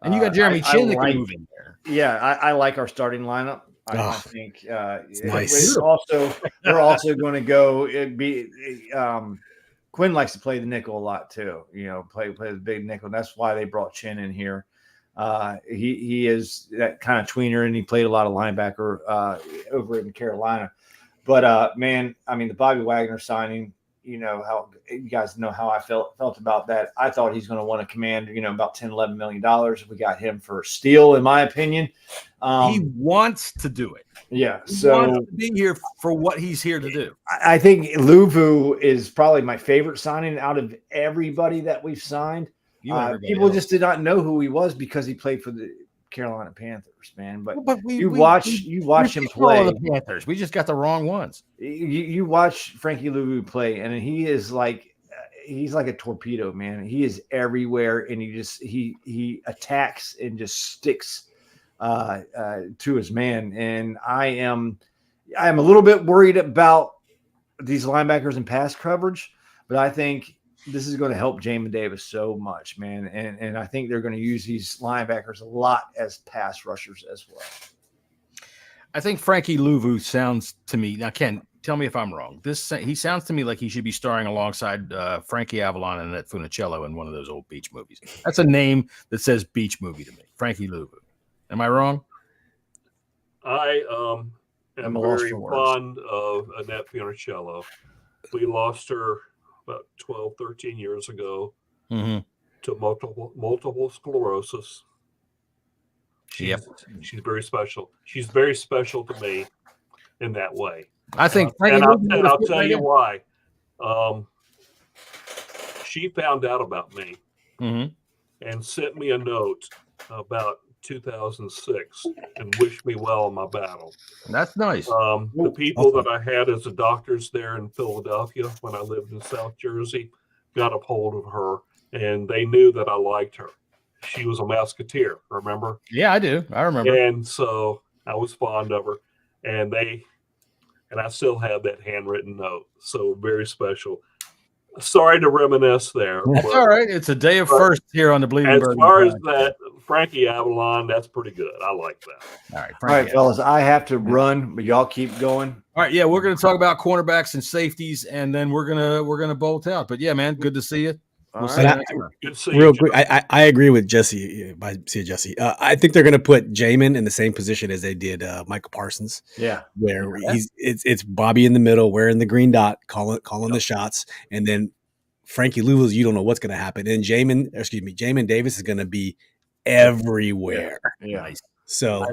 and you got Jeremy Chin that can move in there. Yeah, I like our starting lineup. I think it's nice. We're also going to go. Quinn likes to play the nickel a lot too. Play the big nickel. And that's why they brought Chin in here. He is that kind of tweener, and he played a lot of linebacker over in Carolina. But man, I mean, the Bobby Wagner signing. How you guys know how I felt about that. I thought he's going to want to command, about $10-11 million. We got him for steal, in my opinion. He wants to do it. Yeah. He wants to be here for what he's here to do. I think Luvu is probably my favorite signing out of everybody that we've signed. People just did not know who he was because he played for the Carolina Panthers, man. But, you watch him play. The Panthers. We just got the wrong ones. You watch Frankie Louvu play, and he is he's like a torpedo, man. He is everywhere, and he attacks and just sticks to his man. And I am a little bit worried about these linebackers and pass coverage, but I think this is going to help Jamin Davis so much, man. And I think they're going to use these linebackers a lot as pass rushers as well. I think Frankie Louvu sounds to me, now Ken, tell me if I'm wrong. He sounds to me like he should be starring alongside Frankie Avalon and Annette Funicello in one of those old beach movies. That's a name that says beach movie to me. Frankie Louvu. Am I wrong? I am very fond of Annette Funicello. We lost her about 12, 13 years ago to multiple sclerosis. She's very special. She's very special to me in that way. I think, and I'll tell you why. She found out about me and sent me a note about 2006 and wished me well in my battle. That's nice. The people that I had as the doctors there in Philadelphia when I lived in South Jersey got a hold of her, and they knew that I liked her. She was a Musketeer, remember? Yeah, I do. I remember. And so I was fond of her, and I still have that handwritten note. So very special. Sorry to reminisce there. That's all right. It's a day of first here on the Bleeding Burgundy. As far as that Frankie Avalon, that's pretty good. I like that. All right, fellas. I have to run, but y'all keep going. All right, yeah, we're going to talk about cornerbacks and safeties, and then we're gonna bolt out. But yeah, man, good to see you. We'll see you next time. Good to see you, real quick, I agree with Jesse. Jesse. I think they're going to put Jamin in the same position as they did Michael Parsons. Yeah, where it's Bobby in the middle, wearing the green dot, calling the shots, and then Frankie Louvu, you don't know what's going to happen, and Jamin Davis is going to be everywhere. Yeah. Nice. So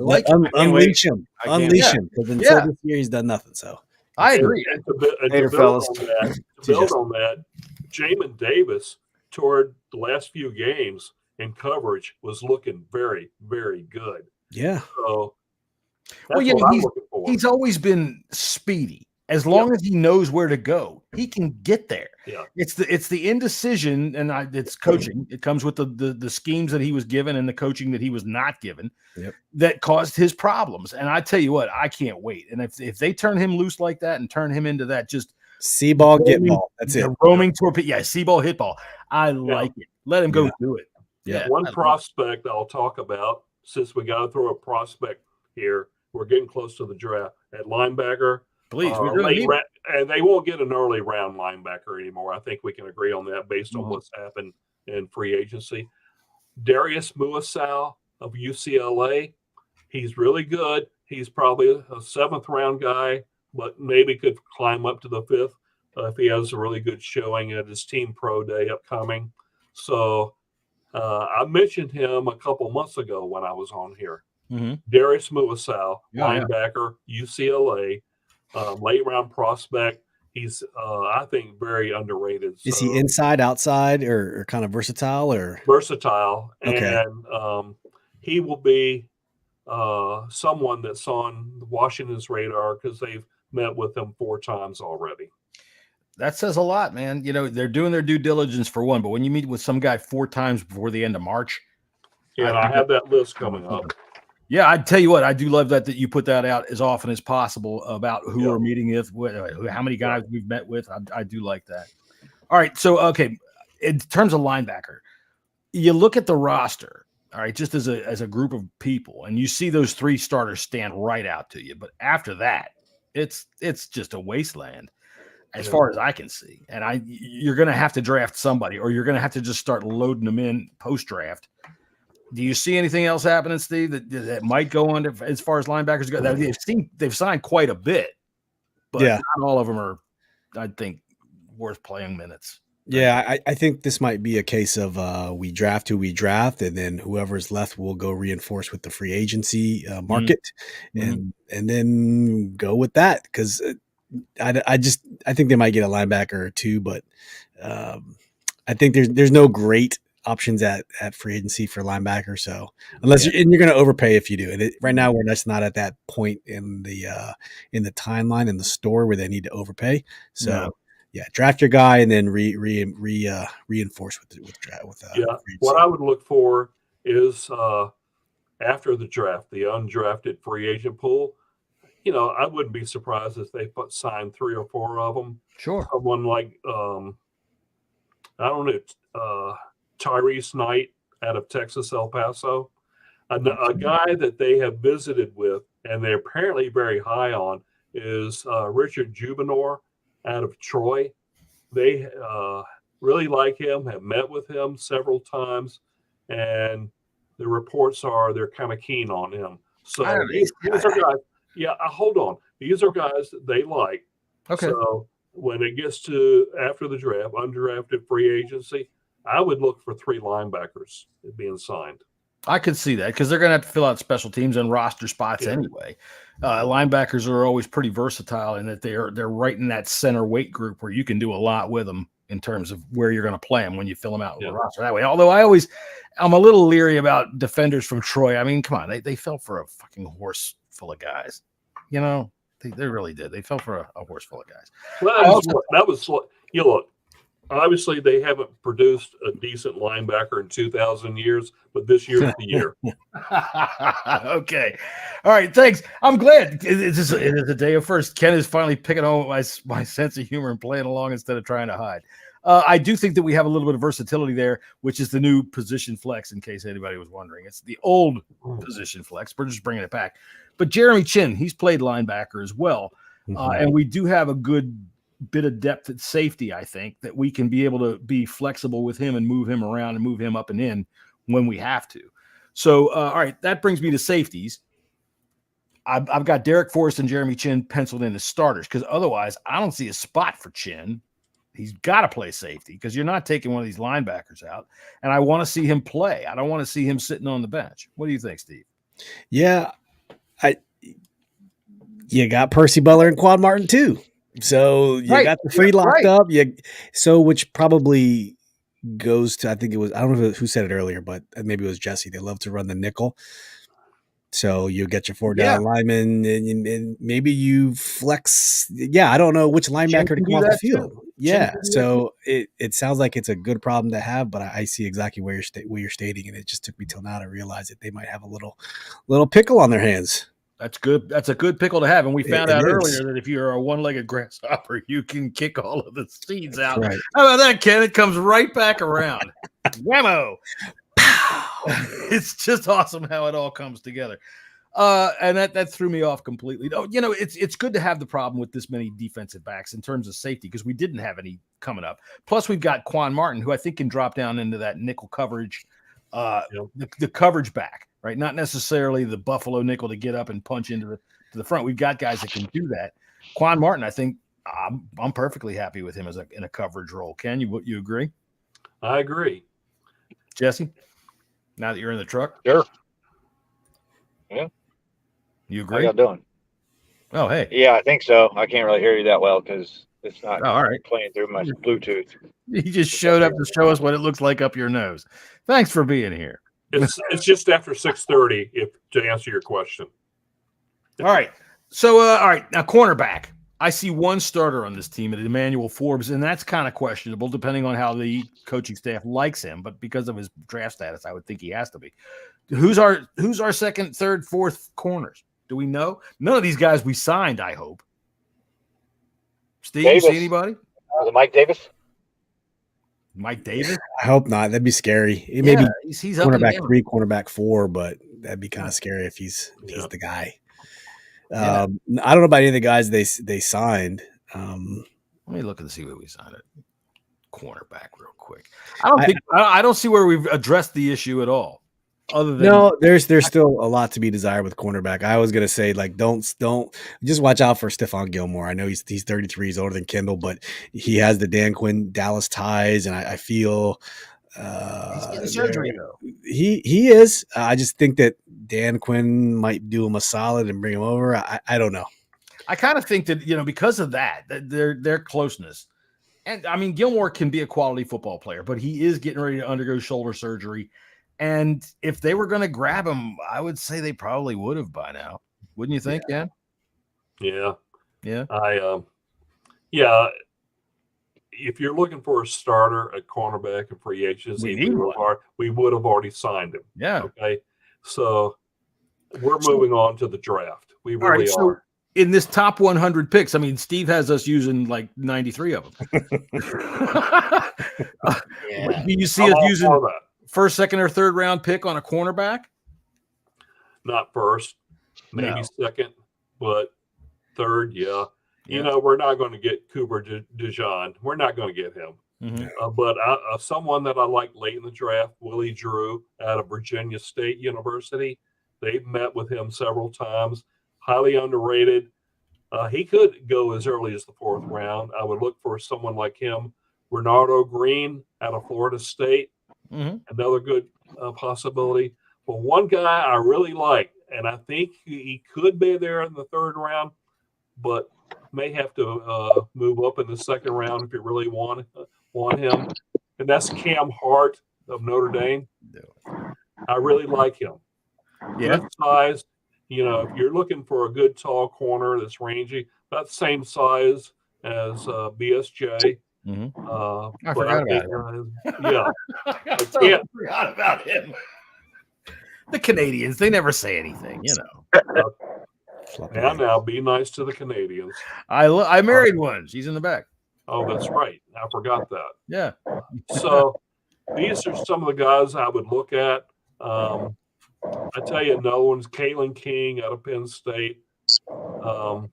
unleash him, because until this year he's done nothing. So I agree. And to build on that, Jamin Davis toward the last few games in coverage was looking very, very good. Yeah. So that's what I'm looking for. He's always been speedy. As long as he knows where to go, he can get there. Yeah. It's the indecision, and it's coaching. It comes with the schemes that he was given and the coaching that he was not given that caused his problems. And I tell you what, I can't wait. And if they turn him loose like that and turn him into that just see ball, get ball. That's it. Roaming torpedo. Yeah, see ball, hit ball. I like it. Let him go do it. Yeah. One prospect I'll talk about, since we got to throw a prospect here, we're getting close to the draft at linebacker. Please, we really need and they won't get an early round linebacker anymore. I think we can agree on that based on what's happened in free agency. Darius Muasau of UCLA, he's really good. He's probably a 7th round guy, but maybe could climb up to the 5th if he has a really good showing at his team pro day upcoming. So I mentioned him a couple months ago when I was on here. Darius Muasau, linebacker, UCLA. Late round prospect. He's, I think, very underrated. Is he inside, outside, or kind of versatile? Or versatile, okay. And he will be someone that's on Washington's radar because they've met with him 4 times already. That says a lot, man. You know, they're doing their due diligence for one, but when you meet with some guy 4 times before the end of March, I have that list coming up. Yeah, I tell you what, I do love that you put that out as often as possible about who we're meeting with, how many guys we've met with. I do like that. All right, so okay, in terms of linebacker, you look at the roster, all right, just as a group of people, and you see those 3 starters stand right out to you. But after that, it's just a wasteland as far as I can see. And you're going to have to draft somebody, or you're going to have to just start loading them in post-draft. Do you see anything else happening, Steve, that might go on as far as linebackers go? They've signed quite a bit, but not all of them are, I think, worth playing minutes. Yeah, I think this might be a case of we draft who we draft, and then whoever's left will go reinforce with the free agency market, and then go with that. Because I think they might get a linebacker or 2, but I think there's no great options at free agency for linebacker. So unless you're going to overpay if you do it, right now we're just not at that point in the timeline in the store where they need to overpay. So draft your guy and then reinforce with what I would look for is after the draft, the undrafted free agent pool. I wouldn't be surprised if they signed 3 or 4 of them. Sure. Someone like I don't know, Tyrese Knight out of Texas, El Paso, a guy that they have visited with and they're apparently very high on is Richard Jubinor out of Troy. They really like him, have met with him several times, and the reports are they're kind of keen on him. So these are guys. Yeah, hold on. These are guys that they like. Okay. So when it gets to after the draft, undrafted free agency, I would look for 3 linebackers being signed. I could see that because they're going to have to fill out special teams and roster spots anyway. Linebackers are always pretty versatile in that they're right in that center weight group where you can do a lot with them in terms of where you're going to play them when you fill them out in the roster that way. Although I'm a little leery about defenders from Troy. I mean, come on, they fell for a fucking horse full of guys. They really did. They fell for a horse full of guys. Well, look. Obviously, they haven't produced a decent linebacker in 2,000 years, but this year's the year. Okay. All right. Thanks. I'm glad. It is a day of first. Ken is finally picking on my sense of humor and playing along instead of trying to hide. I do think that we have a little bit of versatility there, which is the new position flex, in case anybody was wondering. It's the old position flex. We're just bringing it back. But Jeremy Chin, he's played linebacker as well. And we do have a good bit of depth at safety, I think, that we can be able to be flexible with him and move him around and move him up and in when we have to. So, all right, that brings me to safeties. I've got Derek Forrest and Jeremy Chin penciled in as starters because otherwise I don't see a spot for Chin. He's got to play safety because you're not taking one of these linebackers out. And I want to see him play. I don't want to see him sitting on the bench. What do you think, Steve? Yeah, you got Percy Butler and Quad Martin too. So you got the free locked up. Which probably goes to, I think it was, I don't know who said it earlier, but maybe it was Jesse. They love to run the nickel. So you get your 4 down linemen and maybe you flex. Yeah, I don't know which linebacker to come off the field. So it sounds like it's a good problem to have, but I see exactly where you're stating, and it just took me till now to realize that they might have a little pickle on their hands. That's good. That's a good pickle to have. And we found out earlier that if you're a one-legged grasshopper, you can kick all of the seeds out. Right. How about that, Ken? It comes right back around. Whammo. It's just awesome how it all comes together. And that threw me off completely. Oh, it's good to have the problem with this many defensive backs in terms of safety because we didn't have any coming up. Plus, we've got Quan Martin, who I think can drop down into that nickel coverage, the coverage back. Right, not necessarily the Buffalo nickel to get up and punch into the front. We've got guys that can do that. Quan Martin, I think I'm perfectly happy with him in a coverage role. Ken, you agree? I agree. Jesse, now that you're in the truck, sure. Yeah, you agree? How y'all doing? Oh, hey. Yeah, I think so. I can't really hear you that well because it's not all right. playing through my Bluetooth. He just showed up to show us what it looks like up your nose. Thanks for being here. It's just after 6:30 to answer your question. All right. So, all right. Now, cornerback. I see one starter on this team, Emmanuel Forbes, and that's kind of questionable depending on how the coaching staff likes him. But because of his draft status, I would think he has to be. Who's our second, third, fourth corners? Do we know? None of these guys we signed, I hope. Steve, you see anybody? Was it Mike Davis? Mike Davis? I hope not. That'd be scary. Maybe he's cornerback 3, cornerback 4, but that'd be kind of scary if he's the guy. I don't know about any of the guys they signed. Let me look and see what we signed at cornerback real quick. I don't see where we've addressed the issue at all. Other than there's still a lot to be desired with cornerback. I was gonna say don't just watch out for Stephon Gilmore. I know he's 33, he's older than Kendall, but he has the Dan Quinn Dallas ties, and I feel he's getting surgery though. He is. I just think that Dan Quinn might do him a solid and bring him over. I don't know. I kind of think that because of that their closeness, And I mean, Gilmore can be a quality football player, but he is getting ready to undergo shoulder surgery. And if they were going to grab him, I would say they probably would have by now. Wouldn't you think, Ken? Yeah. Yeah. If you're looking for a starter at cornerback and free agency, we would have already signed him. Yeah. Okay. So we're moving on to the draft. We really are. So in this top 100 picks, I mean, Steve has us using like 93 of them. Do you see us using first, second, or third round pick on a cornerback? Not first, maybe second, but third, yeah. You know, we're not going to get Cooper DeJean. We're not going to get him. But someone that I like late in the draft, Willie Drew out of Virginia State University. They've met with him several times. Highly underrated. He could go as early as the fourth round. I would look for someone like him. Renardo Green out of Florida State. Another good possibility. But one guy I really like, and I think he could be there in the third round, but may have to move up in the second round if you really want him. And that's Cam Hart of Notre Dame. I really like him. Yeah. Good size. You know, if you're looking for a good tall corner that's rangy, about the same size as BSJ. I forgot about him. I forgot about him. The Canadians, they never say anything, you know. Now be nice to the Canadians. I married one. She's in the back. Oh, that's right. I forgot that. Yeah. So these are some of the guys I would look at. I tell you, another one's Kalen King out of Penn State. But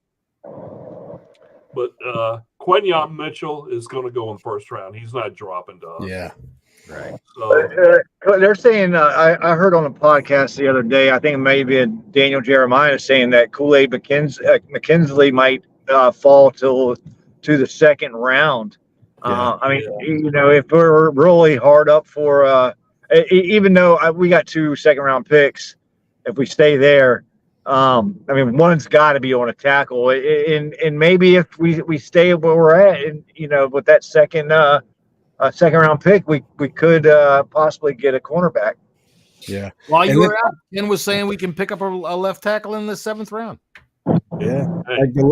Quenyon Mitchell is going to go in the first round. He's not dropping to us. Yeah. Right. So they're saying, I heard on a podcast the other day, I think it may be Daniel Jeremiah saying that Kool-Aid McKinsley might fall to the second round. I mean, you know, if we're really hard up for, even though we got 2 second-round picks, if we stay there, I mean, one's got to be on a tackle. And maybe if we stay where we're at, and you know, with that second round pick, we could possibly get a cornerback. Yeah. While you were out, Ken was saying we can pick up a left tackle in the 7th round. Yeah,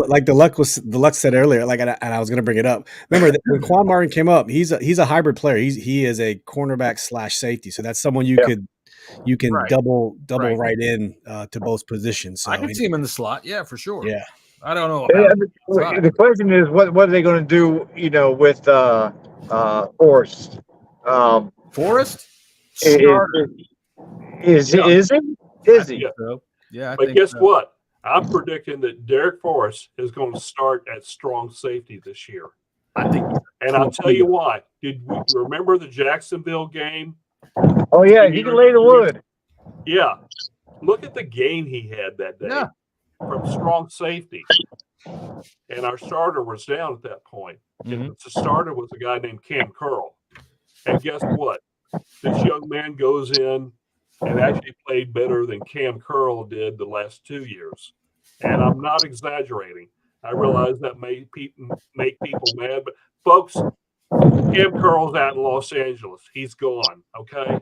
like the Luck said earlier. Like, and I was going to bring it up. Remember when Quan Martin came up, he's a hybrid player. He is a cornerback / safety. So that's someone you can double right in to both positions. So I can see him in the slot. Yeah, for sure. Yeah. I don't know. The question is, what are they going to do? You know, with Forrest. Forrest is he? Yeah, but guess what? I'm predicting that Derek Forrest is going to start at strong safety this year. I think, and I'll tell you why. Did we remember the Jacksonville game? Oh yeah, he can lay the wood. Yeah, look at the gain he had that day from strong safety. And our starter was down at that point. And the starter was a guy named Cam Curl. And guess what? This young man goes in and actually played better than Cam Curl did the last 2 years. And I'm not exaggerating. I realize that may make people mad, but folks, Cam Curl's out in Los Angeles. He's gone, okay?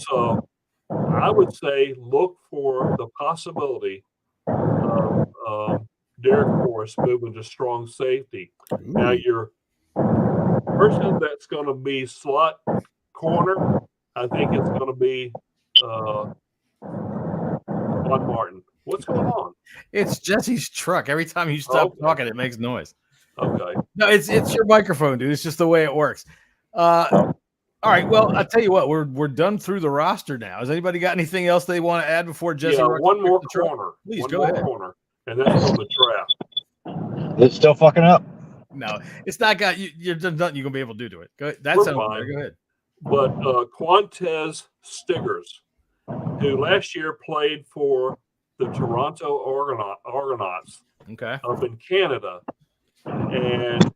So I would say look for the possibility of Derek Forrest moving to strong safety. Now, your person that's going to be slot corner, I think it's going to be Quan Martin. What's going on? It's Jesse's truck. Every time you stop talking, it makes noise. Okay. No, it's your microphone, dude. It's just the way it works. All right. Well, I'll tell you what. We're done through the roster now. Has anybody got anything else they want to add before Jesse? Yeah, one more corner. Please one go more ahead. Corner, and that's on the draft. It's still fucking up. No, it's not got you. You're done. Nothing you're gonna be able to do to it. Go. That We're sounds fine. better. Go ahead. But Quantez Stiggers, who last year played for the Toronto Argonauts up in Canada, and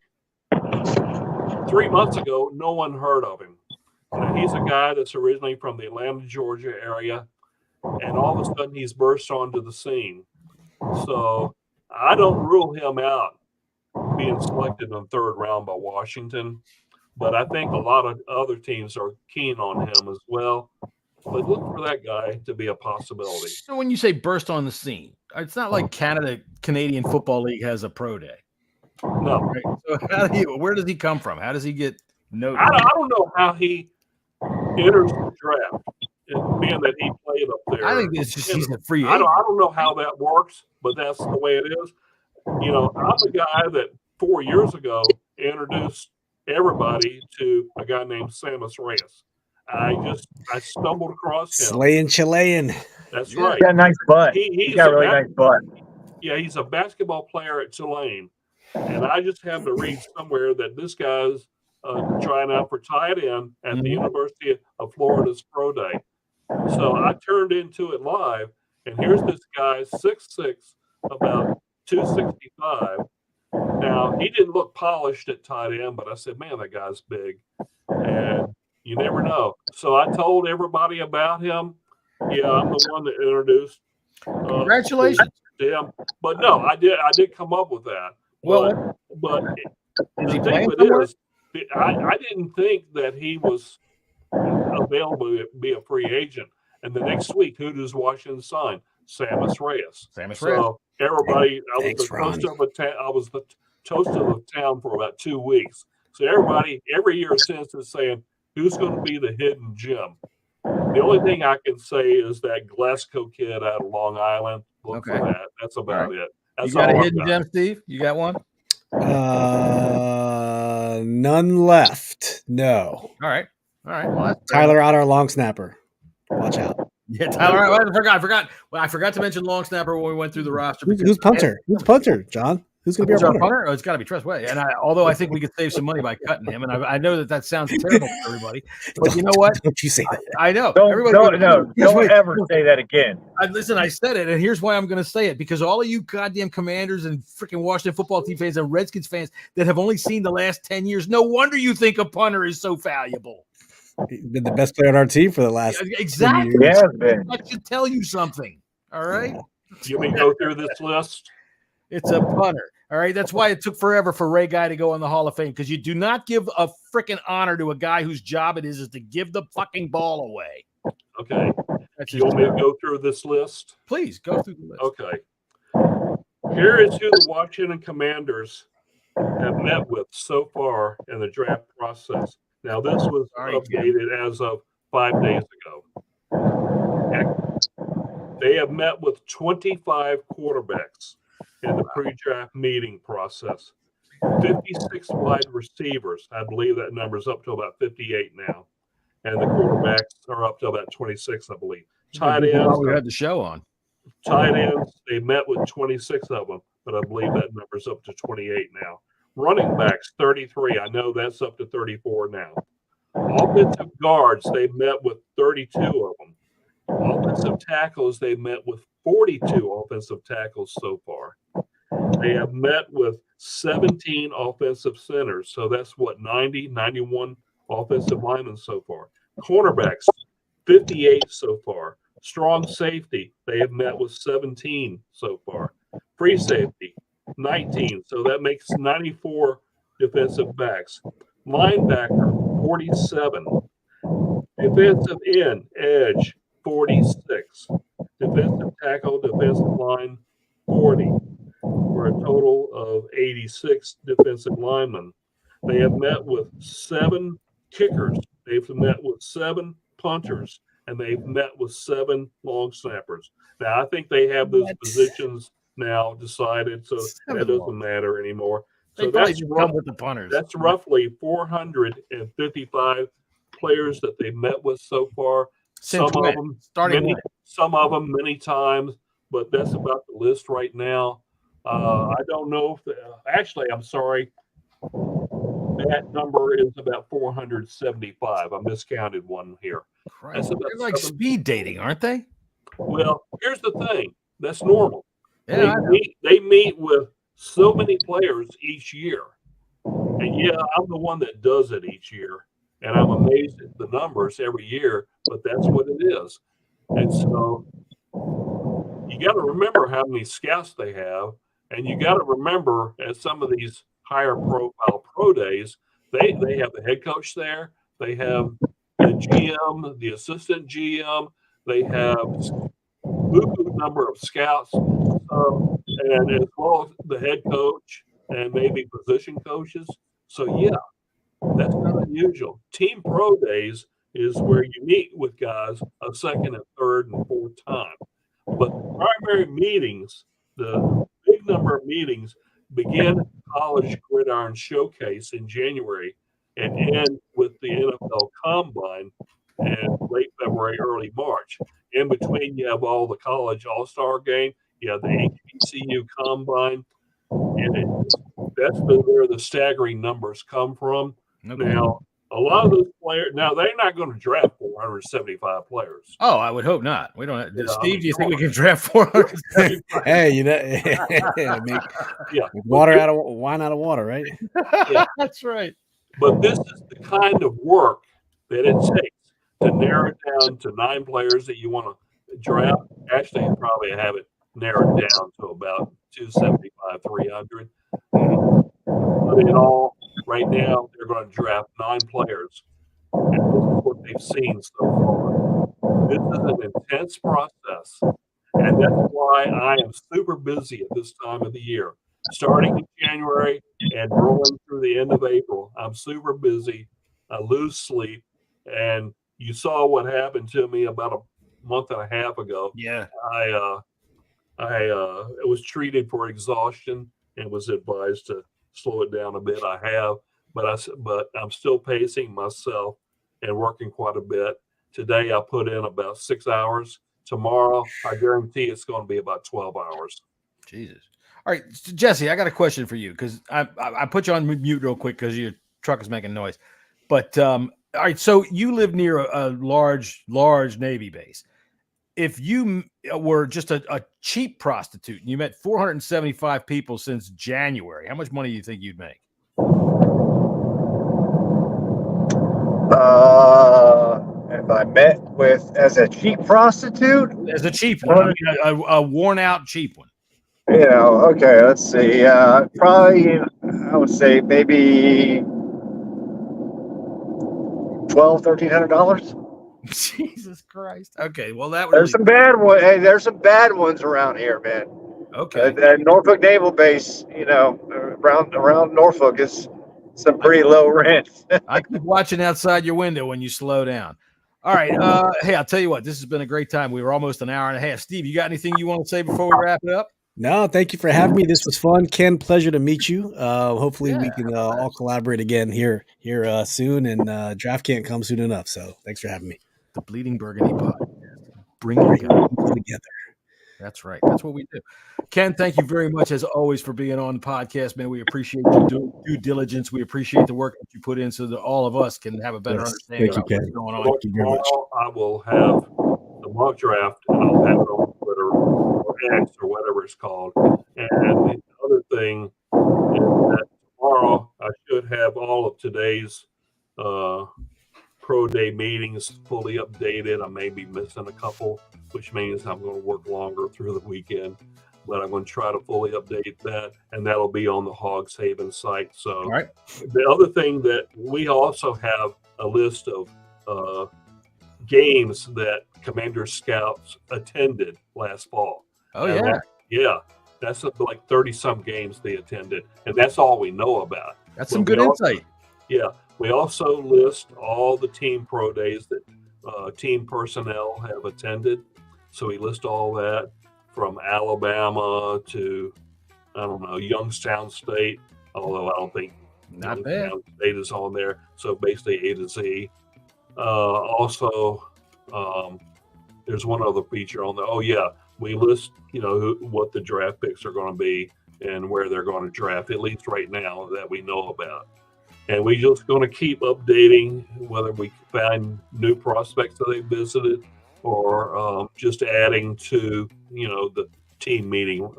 3 months ago, no one heard of him. Now, he's a guy that's originally from the Atlanta, Georgia area, and all of a sudden he's burst onto the scene. So I don't rule him out being selected in the third round by Washington. But I think a lot of other teams are keen on him as well. But look for that guy to be a possibility. So when you say burst on the scene, it's not like Canadian Football League has a pro day. No. Right? So where does he come from? How does he get noticed? I don't know how he enters the draft, being that he played up there. I think it's just he's a free I agent. don't know how that works, but that's the way it is. You know, I'm the guy that 4 years ago introduced everybody to a guy named Samus Reyes. I stumbled across him. Slaying Chilean. That's right. He's got a nice butt. He's got a really nice butt. Yeah, he's a basketball player at Tulane. And I just happened to read somewhere that this guy's trying out for tight end at the University of Florida's Pro Day. So I turned into it live, and here's this guy, 6'6", about 265. Now, he didn't look polished at tight end, but I said, man, that guy's big. And you never know. So I told everybody about him. Yeah, I'm the one that introduced. Congratulations to him. But no, I did come up with that. Well, but is he the playing thing somewhere? is, I didn't think that he was available to be a free agent. And the next week, who does Washington sign? Samus Reyes. So everybody, I was the toast of the town for about 2 weeks. So everybody, every year since, is saying, who's going to be the hidden gem? The only thing I can say is that Glasgow kid out of Long Island. Look for that. That's about it. That's you got all a I've hidden got. gem, Steve? You got one? None left. No. All right. Well, that's Tyler Otter, long snapper. Watch out. Yeah, Tyler. I forgot. Well, I forgot to mention long snapper when we went through the roster. Who's punter? Who's punter, John? Who's going to be our punter? Oh, it's got to be Tress Way. And although I think we could save some money by cutting him, and I know that sounds terrible for everybody, but you know what? Don't you say that? I know. Don't ever say that again. Listen, I said it, and here's why I'm going to say it, because all of you goddamn Commanders and freaking Washington football team fans and Redskins fans that have only seen the last 10 years, no wonder you think a punter is so valuable. He's been the best player on our team for the last exactly. years. That should tell you something. All right. You may go through this list. It's a punter. All right. That's why it took forever for Ray Guy to go in the Hall of Fame, because you do not give a freaking honor to a guy whose job it is to give the fucking ball away. Okay. You want me to go through this list? Please go through the list. Okay. Here is who the Washington Commanders have met with so far in the draft process. Now, this was updated as of 5 days ago. They have met with 25 quarterbacks in the pre-draft meeting process. 56 wide receivers. I believe that number is up to about 58 now. And the quarterbacks are up to about 26, I believe. Tight ends. We had the show on. Tight ends, they met with 26 of them, but I believe that number's up to 28 now. Running backs, 33. I know that's up to 34 now. Offensive guards, they met with 32 of them. Offensive tackles, they met with 42 offensive tackles so far. They have met with 17 offensive centers. So that's 91 offensive linemen so far. Cornerbacks, 58 so far. Strong safety, they have met with 17 so far. Free safety, 19. So that makes 94 defensive backs. Linebacker, 47. Defensive end, edge, 46. Defensive tackle, defensive line, 40. For a total of 86 defensive linemen. They have met with 7 kickers. They've met with 7 punters. And they've met with 7 long snappers. Now, I think they have those positions now decided, so that doesn't matter anymore. So that's with the punters. That's roughly 455 players that they've met with so far. Some of them many times, but that's about the list right now. I don't know if actually, I'm sorry. That number is about 475. I miscounted one here. That's about they're like speed dating, aren't they? Well, here's the thing. That's normal. Yeah, they meet with so many players each year. And yeah, I'm the one that does it each year. And I'm amazed at the numbers every year, but that's what it is. And so you got to remember how many scouts they have. And you got to remember, as some of these higher profile pro days, they have the head coach there. They have the GM, the assistant GM. They have a number of scouts, and as well as the head coach and maybe position coaches. So yeah, that's not unusual. Team pro days is where you meet with guys a second and third and fourth time. But the primary meetings, the big number of meetings, begin College Gridiron Showcase in January and end with the NFL Combine in late February, early March. In between, you have all the college all-star game. You have the HBCU Combine. And that's where the staggering numbers come from. Okay. Now, a lot of those players, now they're not going to draft 475 players. Oh, I would hope not. We don't. Steve, do you think we can draft 400? Hey, water out of wine out of water, right? Yeah. That's right. But this is the kind of work that it takes to narrow it down to 9 players that you want to draft. Actually, you probably have it narrowed down to about 275, 300. But in all, right now, they're going to draft 9 players. And this is what they've seen so far. This is an intense process. And that's why I am super busy at this time of the year. Starting in January and rolling through the end of April, I'm super busy. I lose sleep. And you saw what happened to me about a month and a half ago. Yeah. I was treated for exhaustion and was advised to slow it down a bit. I have, but I'm still pacing myself and working quite a bit. Today I put in about 6 hours. Tomorrow, I guarantee it's going to be about 12 hours. Jesus. All right, Jesse, I got a question for you because I put you on mute real quick because your truck is making noise. But all right, so you live near a large Navy base. If you were just a cheap prostitute and you met 475 people since January, how much money do you think you'd make? If I met with as a cheap prostitute? As a cheap one, a worn out cheap one. You know, okay, let's see. Probably, I would say maybe $1,200-$1,300. Jesus Christ. Okay, well there's some bad ones. Hey, there's some bad ones around here, man. Okay. Norfolk Naval Base, you know, around Norfolk is some pretty low rent. I keep watching outside your window when you slow down. All right. Hey, I'll tell you what, this has been a great time. We were almost an hour and a half. Steve, you got anything you want to say before we wrap it up? No, thank you for having me. This was fun. Ken, pleasure to meet you. Hopefully we can all collaborate again here soon, and draft can't come soon enough. So thanks for having me. The Bleeding Burgundy podcast. Bring it together. That's right. That's what we do. Ken, thank you very much, as always, for being on the podcast, man. We appreciate your due diligence. We appreciate the work that you put in so that all of us can have a better understanding of what's going on. Thank you very much. I will have the mock draft, and I'll have it on Twitter or X or whatever it's called. And the other thing is that tomorrow I should have all of today's pro day meetings fully updated. I may be missing a couple, which means I'm going to work longer through the weekend, but I'm going to try to fully update that, and that'll be on the Hogs Haven site. So the other thing that we also have a list of games that Commander Scouts attended last fall. Oh, and that's like 30-some games they attended, and that's all we know about. That's some good insight. We also list all the team pro days that team personnel have attended. So we list all that from Alabama to, I don't know, Youngstown State, although I don't think Youngstown State is on there. So basically A to Z. Also, there's one other feature on there. Oh, yeah. We list, what the draft picks are going to be and where they're going to draft, at least right now that we know about. And we're just going to keep updating whether we find new prospects that they visited or just adding to, the team meeting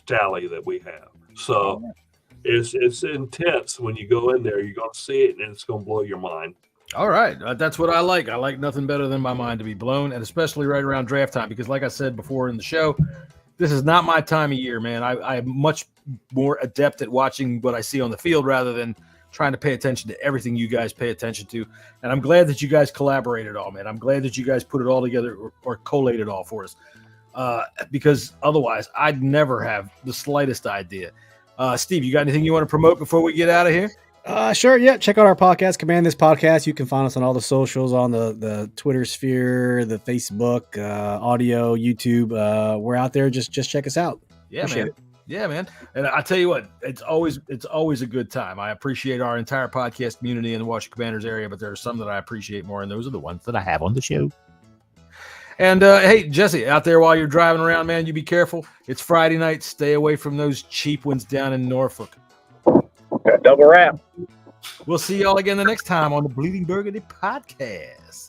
tally that we have. So it's intense. When you go in there, you're going to see it, and it's going to blow your mind. All right. That's what I like. I like nothing better than my mind to be blown, and especially right around draft time, because like I said before in the show, This is not my time of year, man. I'm much more adept at watching what I see on the field rather than trying to pay attention to everything you guys pay attention to. And I'm glad that you guys collaborated all, man. I'm glad that you guys put it all together or collated all for us. Because otherwise I'd never have the slightest idea. Steve, you got anything you want to promote before we get out of here? Sure. Yeah. Check out our podcast, Command This Podcast. You can find us on all the socials, on the Twitter sphere, the Facebook, audio, YouTube. We're out there. Just check us out. Yeah, appreciate man. Yeah, man. And I tell you what, it's always a good time. I appreciate our entire podcast community in the Washington Commanders area, but there are some that I appreciate more, and those are the ones that I have on the show. And hey, Jesse, out there while you're driving around, man, you be careful. It's Friday night. Stay away from those cheap ones down in Norfolk. Double wrap. We'll see y'all again the next time on the Bleeding Burgundy podcast.